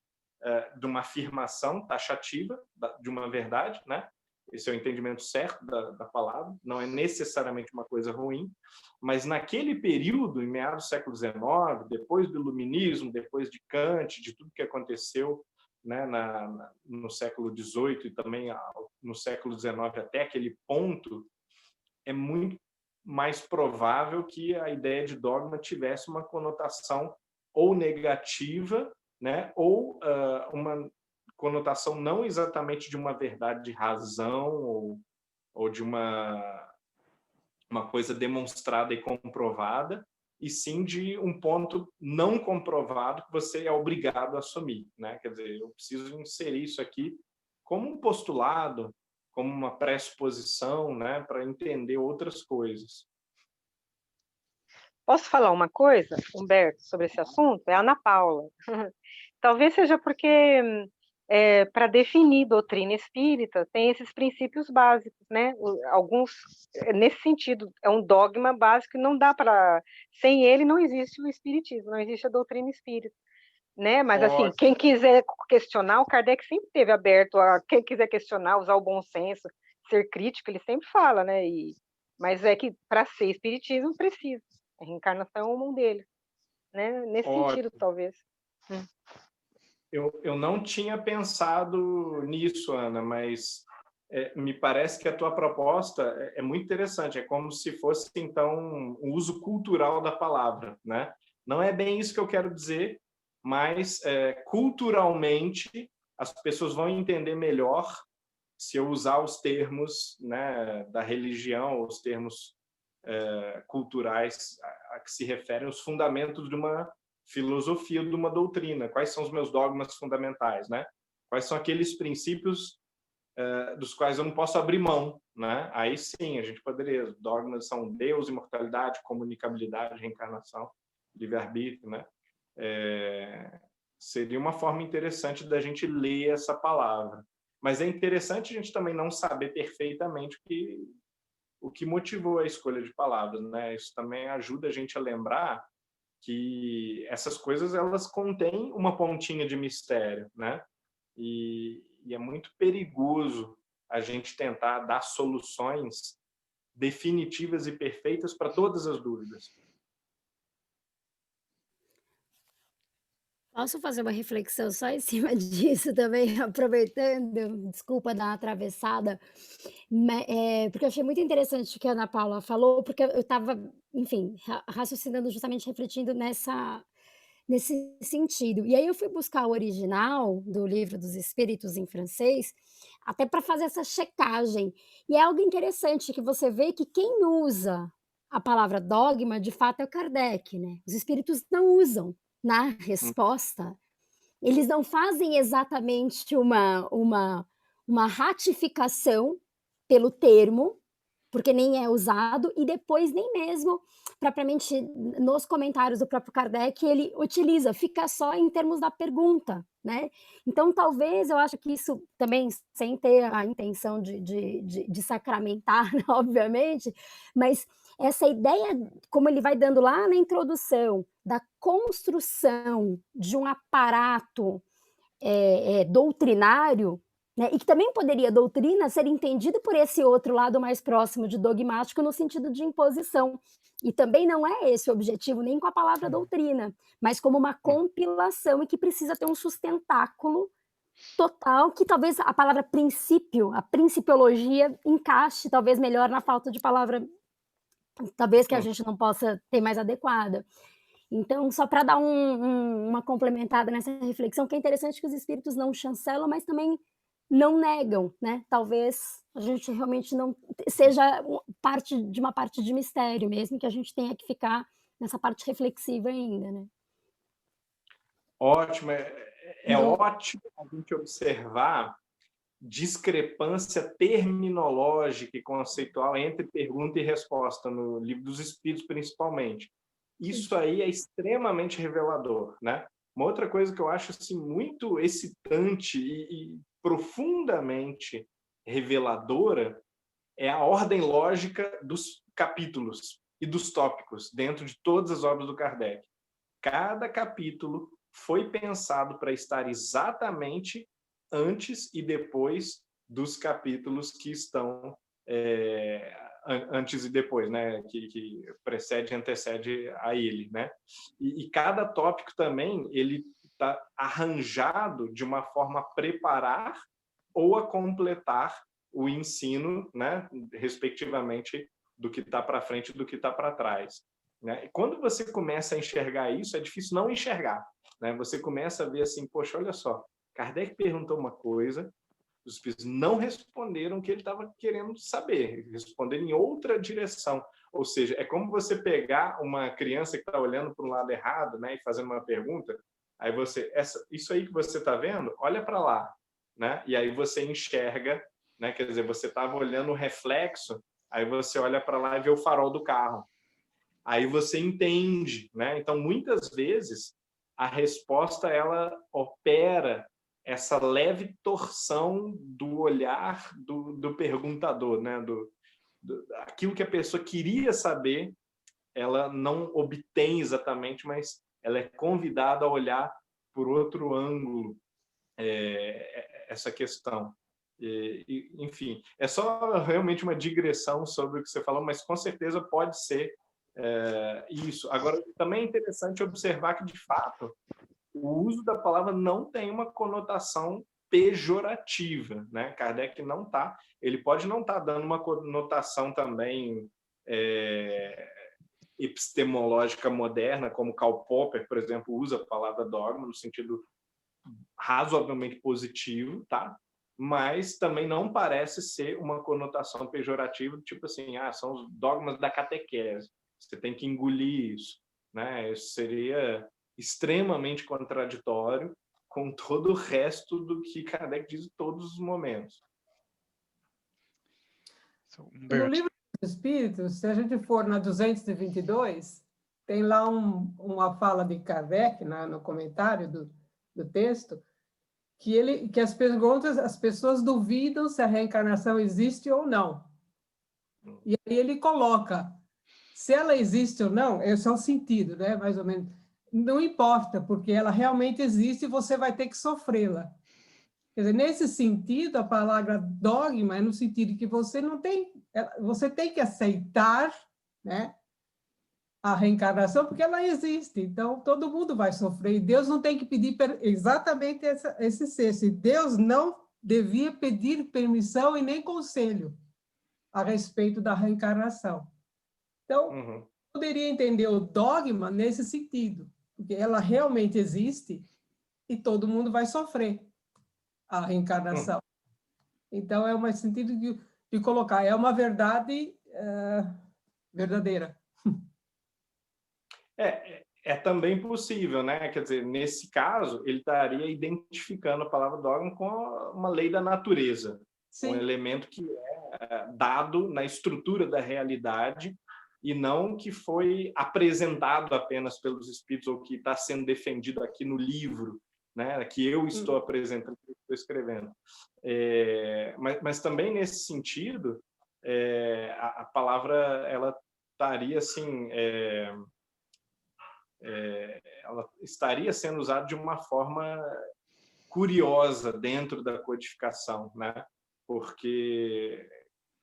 de uma afirmação taxativa de uma verdade, né? Esse é o entendimento certo da palavra, não é necessariamente uma coisa ruim, mas naquele período, em meados do século XIX, depois do Iluminismo, depois de Kant, de tudo que aconteceu, né, no século XVIII e também no século XIX até aquele ponto, é muito mais provável que a ideia de dogma tivesse uma conotação ou negativa, né, ou uma conotação não exatamente de uma verdade de razão ou de uma coisa demonstrada e comprovada, e sim de um ponto não comprovado que você é obrigado a assumir, né? Quer dizer, eu preciso inserir isso aqui como um postulado, como uma pressuposição, né, para entender outras coisas. Posso falar uma coisa, Humberto, sobre esse assunto? É a Ana Paula. Talvez seja porque, para definir doutrina espírita, tem esses princípios básicos, né? Alguns, nesse sentido, é um dogma básico, não dá para... Sem ele não existe o espiritismo, não existe a doutrina espírita, né? Mas, assim, quem quiser questionar, o Kardec sempre teve aberto a quem quiser questionar, usar o bom senso, ser crítico, ele sempre fala, né? Mas é que, para ser espiritismo, precisa. A reencarnação é um deles, né? Nesse sentido, talvez. Eu não tinha pensado nisso, Ana, mas me parece que a tua proposta é muito interessante. É como se fosse, então, um uso cultural da palavra, né? Não é bem isso que eu quero dizer, mas culturalmente as pessoas vão entender melhor se eu usar os termos, né, da religião, os termos culturais a que se referem os fundamentos de uma filosofia, de uma doutrina. Quais são os meus dogmas fundamentais, né? Quais são aqueles princípios dos quais eu não posso abrir mão, né? Aí sim, a gente poderia. Os dogmas são Deus, imortalidade, comunicabilidade, reencarnação, livre-arbítrio, né? Seria uma forma interessante da gente ler essa palavra. Mas é interessante a gente também não saber perfeitamente o que motivou a escolha de palavras, né? Isso também ajuda a gente a lembrar que essas coisas elas contêm uma pontinha de mistério, né? E é muito perigoso a gente tentar dar soluções definitivas e perfeitas para todas as dúvidas. Posso fazer uma reflexão só em cima disso também, aproveitando, desculpa dar uma atravessada, porque eu achei muito interessante o que a Ana Paula falou, porque eu estava, enfim, raciocinando, justamente refletindo nesse sentido. E aí eu fui buscar o original do Livro dos Espíritos em francês, até para fazer essa checagem. E é algo interessante que você vê que quem usa a palavra dogma, de fato, é o Kardec, né. Os espíritos não usam na resposta, eles não fazem exatamente uma ratificação pelo termo, porque nem é usado, e depois nem mesmo propriamente nos comentários do próprio Kardec ele utiliza, fica só em termos da pergunta, né. Então talvez eu acho que isso também, sem ter a intenção de sacramentar, obviamente, mas essa ideia, como ele vai dando lá na introdução, da construção de um aparato doutrinário, né, e que também poderia doutrina ser entendido por esse outro lado mais próximo de dogmático no sentido de imposição. E também não é esse o objetivo nem com a palavra doutrina, mas como uma compilação e que precisa ter um sustentáculo total, que talvez a palavra princípio, a principiologia encaixe talvez melhor na falta de palavra, talvez que a gente não possa ter mais adequada. Então, só para dar uma complementada nessa reflexão, que é interessante que os espíritos não chancelam, mas também não negam, né? Talvez a gente realmente não seja parte de uma parte de mistério mesmo, que a gente tenha que ficar nessa parte reflexiva ainda, né? Ótimo, é ótimo a gente observar discrepância terminológica e conceitual entre pergunta e resposta no Livro dos Espíritos, principalmente. Isso aí é extremamente revelador, né? Uma outra coisa que eu acho assim, muito excitante e profundamente reveladora é a ordem lógica dos capítulos e dos tópicos dentro de todas as obras do Kardec. Cada capítulo foi pensado para estar exatamente antes e depois dos capítulos que estão antes e depois, né, que precede e antecede a ele, né? E cada tópico também ele está arranjado de uma forma a preparar ou a completar o ensino, né, respectivamente do que está para frente e do que está para trás, né? E quando você começa a enxergar isso, é difícil não enxergar, né? Você começa a ver assim, poxa, olha só, Kardec perguntou uma coisa, os espíritos não responderam o que ele estava querendo saber, responderam em outra direção. Ou seja, é como você pegar uma criança que está olhando para um lado errado, né, e fazendo uma pergunta, aí você, isso aí que você está vendo, olha para lá, né? E aí você enxerga, né? Quer dizer, você estava olhando o reflexo, aí você olha para lá e vê o farol do carro. Aí você entende, né? Então, muitas vezes, a resposta, ela opera essa leve torção do olhar do perguntador, né? Aquilo que a pessoa queria saber, ela não obtém exatamente, mas ela é convidada a olhar por outro ângulo essa questão. Enfim, é só realmente uma digressão sobre o que você falou, mas com certeza pode ser isso. Agora, também é interessante observar que, de fato, o uso da palavra não tem uma conotação pejorativa, né? Kardec não está, ele pode não estar dando uma conotação também epistemológica moderna, como Karl Popper, por exemplo, usa a palavra dogma no sentido razoavelmente positivo, tá? Mas também não parece ser uma conotação pejorativa, tipo assim, são os dogmas da catequese, você tem que engolir isso, né? Isso seria extremamente contraditório com todo o resto do que Kardec diz em todos os momentos. No Livro dos Espíritos, se a gente for na 222, tem lá uma fala de Kardec, no comentário do texto, que as perguntas, as pessoas duvidam se a reencarnação existe ou não. E aí ele coloca, se ela existe ou não, esse é o sentido, né? Mais ou menos. Não importa, porque ela realmente existe e você vai ter que sofrê-la. Quer dizer, nesse sentido, a palavra dogma é no sentido que você tem que aceitar, né, a reencarnação, porque ela existe. Então, todo mundo vai sofrer. E Deus não tem que pedir exatamente esse ser. Se Deus não devia pedir permissão e nem conselho a respeito da reencarnação. Então, poderia entender o dogma nesse sentido. porque ela realmente existe e todo mundo vai sofrer a reencarnação. Então, é um sentido de colocar, é uma verdade verdadeira. É também possível, né? Quer dizer, nesse caso, ele estaria identificando a palavra dogma com uma lei da natureza, Sim. um elemento que é dado na estrutura da realidade e não que foi apresentado apenas pelos espíritos ou que está sendo defendido aqui no livro, né? Que eu estou apresentando, que eu estou escrevendo. Mas também nesse sentido, a palavra ela estaria assim, ela estaria sendo usada de uma forma curiosa dentro da codificação, né? Porque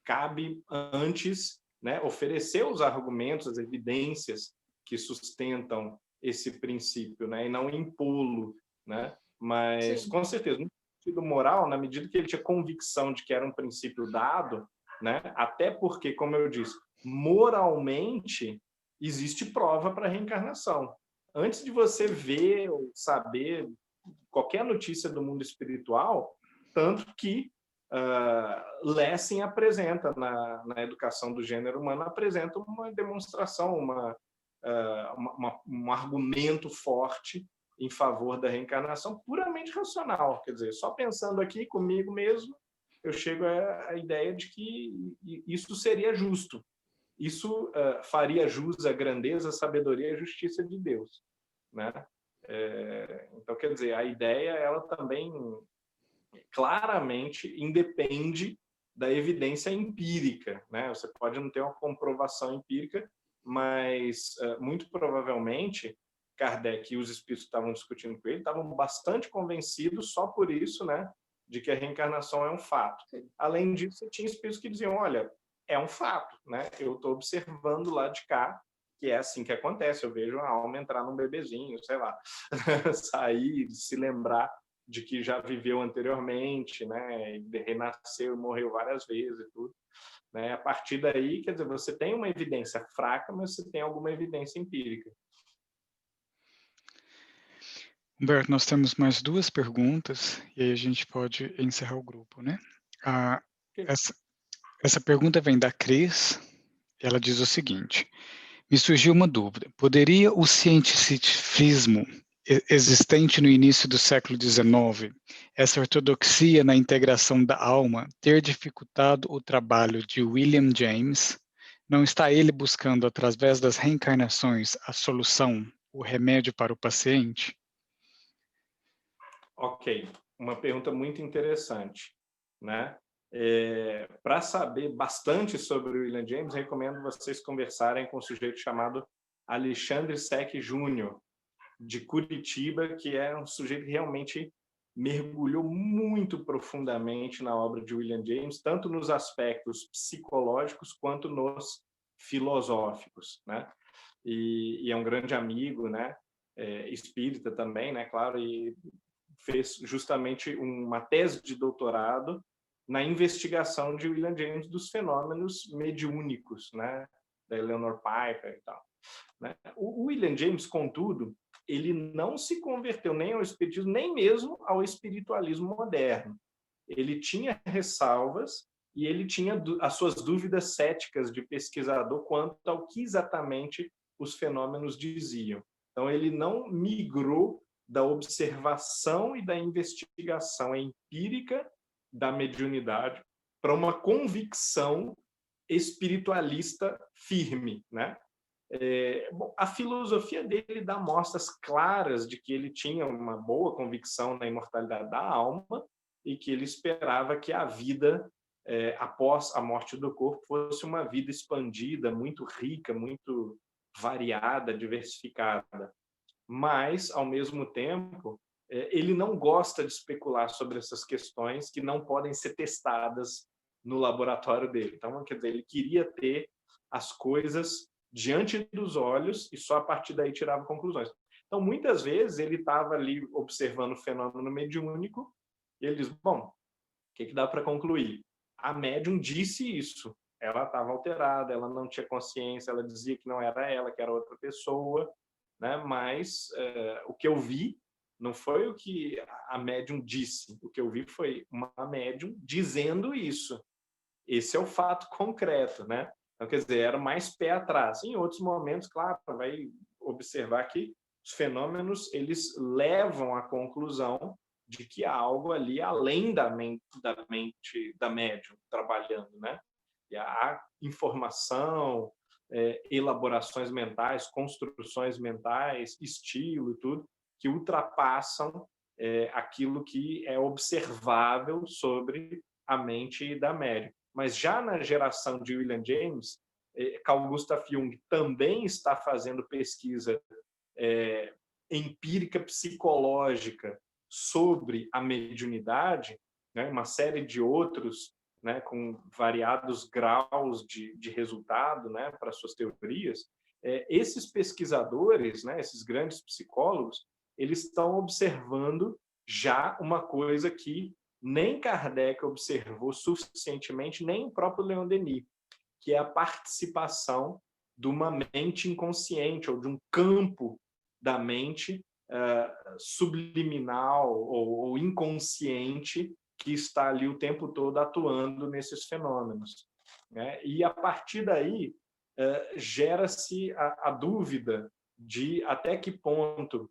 cabe antes, né, oferecer os argumentos, as evidências que sustentam esse princípio, né, e não impô-lo, né? Mas, Sim. com certeza, no sentido moral, na medida que ele tinha convicção de que era um princípio dado, né, até porque, como eu disse, moralmente existe prova para a reencarnação. Antes de você ver ou saber qualquer notícia do mundo espiritual, tanto que Lessing apresenta na educação do gênero humano, apresenta uma demonstração, um argumento forte em favor da reencarnação puramente racional. Quer dizer, só pensando aqui comigo mesmo, eu chego à ideia de que isso seria justo. Isso faria jus à grandeza, à sabedoria e à justiça de Deus, né? Então, quer dizer, a ideia, ela também claramente independe da evidência empírica, né? Você pode não ter uma comprovação empírica, mas muito provavelmente Kardec e os espíritos que estavam discutindo com ele estavam bastante convencidos só por isso, né, de que a reencarnação é um fato. Além disso, você tinha espíritos que diziam, olha, é um fato, né? Eu estou observando lá de cá que é assim que acontece. Eu vejo a alma entrar num bebezinho, sei lá, sair, se lembrar de que já viveu anteriormente, né? E renasceu e morreu várias vezes e tudo. Né? A partir daí, quer dizer, você tem uma evidência fraca, mas você tem alguma evidência empírica. Humberto, nós temos mais 2 perguntas e aí a gente pode encerrar o grupo, né? Essa pergunta vem da Cris. Ela diz o seguinte: me surgiu uma dúvida. Poderia o cientificismo existente no início do século XIX, essa ortodoxia na integração da alma, ter dificultado o trabalho de William James? Não está ele buscando, através das reencarnações, a solução, o remédio para o paciente? Ok, uma pergunta muito interessante, né? Para saber bastante sobre o William James, recomendo vocês conversarem com um sujeito chamado Alexandre Sec Júnior, de Curitiba, que é um sujeito que realmente mergulhou muito profundamente na obra de William James, tanto nos aspectos psicológicos quanto nos filosóficos, né? E é um grande amigo, né? Espírita também, né? Claro, e fez justamente uma tese de doutorado na investigação de William James dos fenômenos mediúnicos, né? Da Eleanor Piper e tal. Né? O William James, contudo, ele não se converteu nem ao espiritismo, nem mesmo ao espiritualismo moderno. Ele tinha ressalvas e ele tinha as suas dúvidas céticas de pesquisador quanto ao que exatamente os fenômenos diziam. Então, ele não migrou da observação e da investigação empírica da mediunidade para uma convicção espiritualista firme, né? Bom, a filosofia dele dá mostras claras de que ele tinha uma boa convicção na imortalidade da alma e que ele esperava que a vida, após a morte do corpo, fosse uma vida expandida, muito rica, muito variada, diversificada. Mas, ao mesmo tempo, ele não gosta de especular sobre essas questões que não podem ser testadas no laboratório dele. Então, quer dizer, ele queria ter as coisas diante dos olhos e só a partir daí tirava conclusões. Então, muitas vezes, ele estava ali observando o fenômeno mediúnico e ele diz, bom, o que dá para concluir? A médium disse isso. Ela estava alterada, ela não tinha consciência, ela dizia que não era ela, que era outra pessoa, né? Mas o que eu vi não foi o que a médium disse, o que eu vi foi uma médium dizendo isso. Esse é o fato concreto, né? Então, quer dizer, era mais pé atrás. Em outros momentos, claro, vai observar que os fenômenos, eles levam à conclusão de que há algo ali além da mente da médium trabalhando, né? E há informação, elaborações mentais, construções mentais, estilo e tudo, que ultrapassam aquilo que é observável sobre a mente da médium. Mas já na geração de William James, Carl Gustav Jung também está fazendo pesquisa empírica psicológica sobre a mediunidade, né, uma série de outros, né, com variados graus de resultado, né, para suas teorias. Esses pesquisadores, né, esses grandes psicólogos, eles estão observando já uma coisa que nem Kardec observou suficientemente, nem o próprio Leon Denis, que é a participação de uma mente inconsciente ou de um campo da mente subliminal ou inconsciente que está ali o tempo todo atuando nesses fenômenos, né? E a partir daí gera-se a dúvida de até que ponto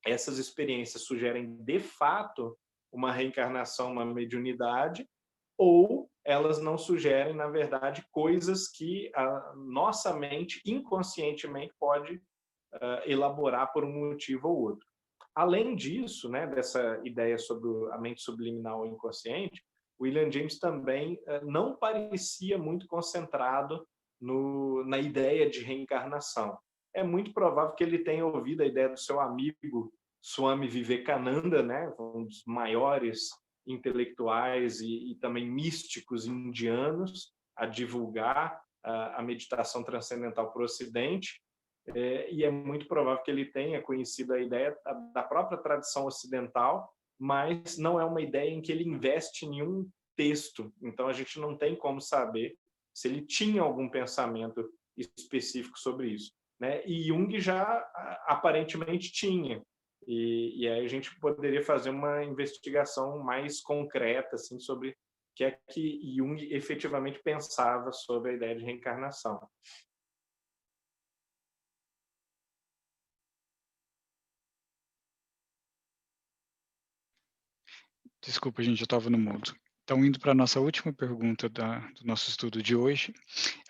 essas experiências sugerem de fato uma reencarnação, uma mediunidade, ou elas não sugerem, na verdade, coisas que a nossa mente inconscientemente pode elaborar por um motivo ou outro. Além disso, né, dessa ideia sobre a mente subliminal ou inconsciente, William James também não parecia muito concentrado na ideia de reencarnação. É muito provável que ele tenha ouvido a ideia do seu amigo Swami Vivekananda, né, um dos maiores intelectuais e também místicos indianos, a divulgar a meditação transcendental para o Ocidente, e é muito provável que ele tenha conhecido a ideia da própria tradição ocidental, mas não é uma ideia em que ele investe em nenhum texto, então a gente não tem como saber se ele tinha algum pensamento específico sobre isso, né? E Jung já aparentemente tinha, e aí a gente poderia fazer uma investigação mais concreta assim, sobre o que é que Jung efetivamente pensava sobre a ideia de reencarnação. Desculpa, gente, eu estava no mudo. Então, indo para a nossa última pergunta do nosso estudo de hoje,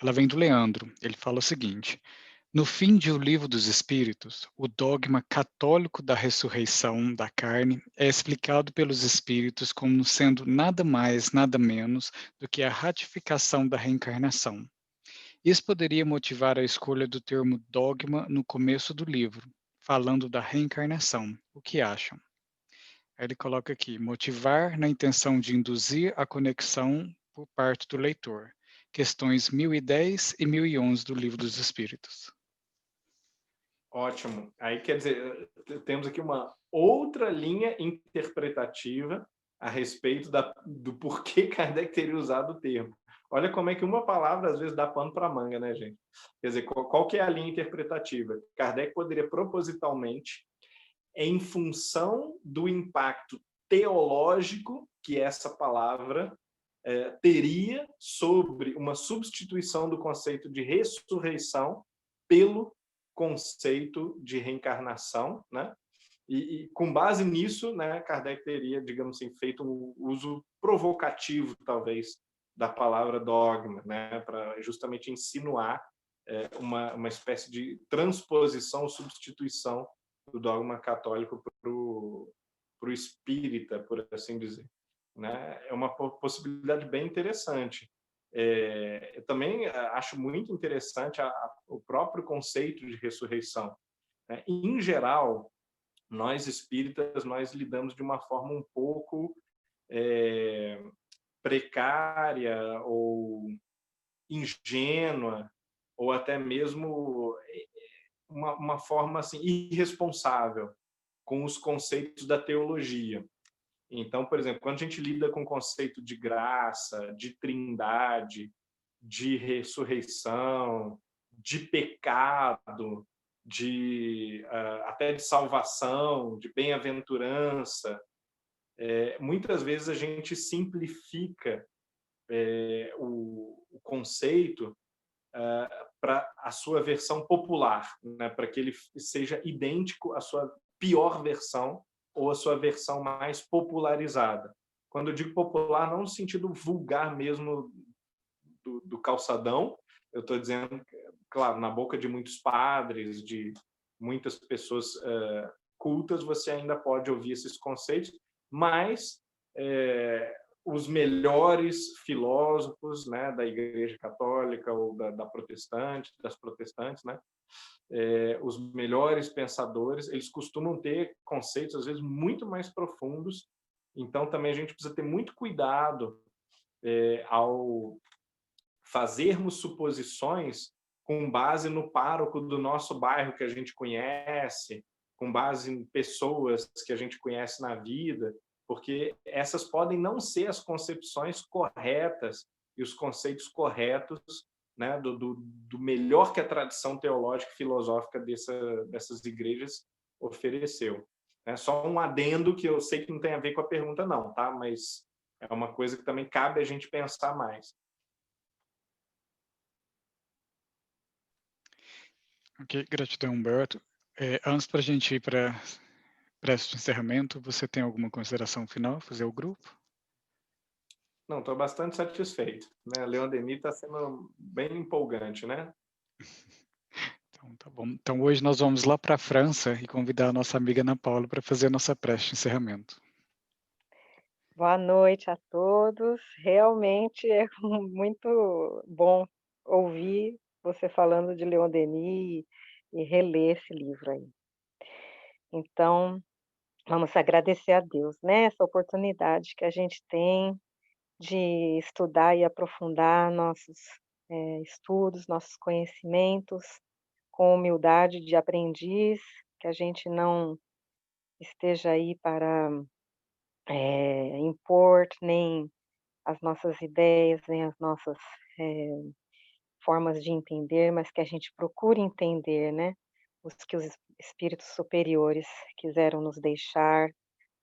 ela vem do Leandro. Ele fala o seguinte: no fim de O Livro dos Espíritos, o dogma católico da ressurreição da carne é explicado pelos espíritos como sendo nada mais, nada menos do que a ratificação da reencarnação. Isso poderia motivar a escolha do termo dogma no começo do livro, falando da reencarnação. O que acham? Aí ele coloca aqui, motivar na intenção de induzir a conexão por parte do leitor. Questões 1010 e 1011 do Livro dos Espíritos. Ótimo. Aí, quer dizer, temos aqui uma outra linha interpretativa a respeito do porquê Kardec teria usado o termo. Olha como é que uma palavra às vezes dá pano para manga, né, gente? Quer dizer, qual que é a linha interpretativa? Kardec poderia propositalmente, em função do impacto teológico que essa palavra teria sobre uma substituição do conceito de ressurreição pelo conceito de reencarnação, né? E com base nisso, né, Kardec teria, digamos assim, feito um uso provocativo, talvez, da palavra dogma, né, para justamente insinuar uma espécie de transposição ou substituição do dogma católico para o espírita, por assim dizer, né? É uma possibilidade bem interessante. Eu também acho muito interessante o próprio conceito de ressurreição, né? Em geral, nós espíritas, nós lidamos de uma forma um pouco precária ou ingênua, ou até mesmo uma forma assim, irresponsável com os conceitos da teologia. Então, por exemplo, quando a gente lida com o conceito de graça, de trindade, de ressurreição, de pecado, até de salvação, de bem-aventurança. Muitas vezes a gente simplifica o conceito para a sua versão popular, né? Para que ele seja idêntico à sua pior versão ou à sua versão mais popularizada. Quando eu digo popular, não no sentido vulgar mesmo do calçadão, eu estou dizendo, claro, na boca de muitos padres, de muitas pessoas cultas, você ainda pode ouvir esses conceitos, mas os melhores filósofos, né, da Igreja Católica ou das protestantes, né, os melhores pensadores, eles costumam ter conceitos, às vezes, muito mais profundos. Então, também a gente precisa ter muito cuidado ao fazermos suposições com base no pároco do nosso bairro que a gente conhece, com base em pessoas que a gente conhece na vida, porque essas podem não ser as concepções corretas e os conceitos corretos, né, do melhor que a tradição teológica e filosófica dessas igrejas ofereceu. Só um adendo que eu sei que não tem a ver com a pergunta, não, tá? Mas é uma coisa que também cabe a gente pensar mais. Ok, gratidão, Humberto. Antes para a gente ir para este encerramento, você tem alguma consideração final, fazer o grupo? Não, estou bastante satisfeito, né? A Leon Denis está sendo bem empolgante, né? Então, tá bom. Então, hoje nós vamos lá para a França e convidar a nossa amiga Ana Paula para fazer a nossa prece de encerramento. Boa noite a todos. Realmente é muito bom ouvir você falando de Leon Denis e reler esse livro aí. Então, vamos agradecer a Deus, né? Essa oportunidade que a gente tem de estudar e aprofundar nossos estudos, nossos conhecimentos, com humildade de aprendiz, que a gente não esteja aí para impor nem as nossas ideias, nem as nossas formas de entender, mas que a gente procure entender, né? Os que os espíritos superiores quiseram nos deixar,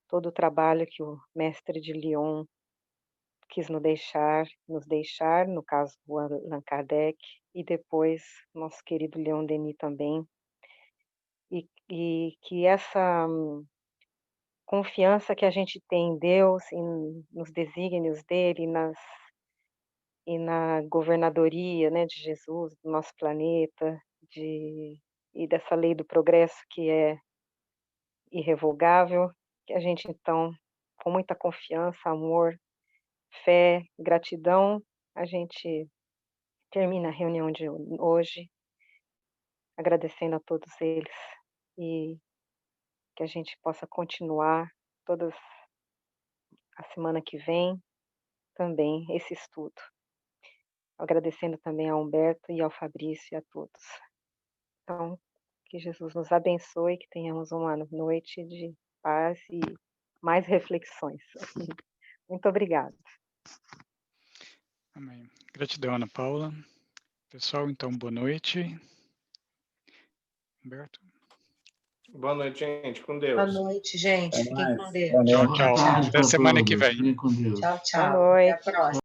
todo o trabalho que o mestre de Lyon quis nos deixar, no caso o Allan Kardec, e depois nosso querido Leon Denis também, e que essa confiança que a gente tem em Deus, nos desígnios dele, e na governadoria, né, de Jesus, do nosso planeta, e dessa lei do progresso que é irrevogável, que a gente então, com muita confiança, amor, fé, gratidão, a gente termina a reunião de hoje, agradecendo a todos eles e que a gente possa continuar todas a semana que vem também esse estudo. Agradecendo também ao Humberto e ao Fabrício e a todos. Então, que Jesus nos abençoe, que tenhamos uma noite de paz e mais reflexões. Muito obrigada. Amém. Gratidão, Ana Paula. Pessoal, então, boa noite. Humberto. Boa noite, gente. Com Deus. Boa noite, gente. Fiquem com Deus. Tchau, tchau. Até semana que vem. Fiquem com Deus. Tchau, tchau. Boa noite. Até a próxima.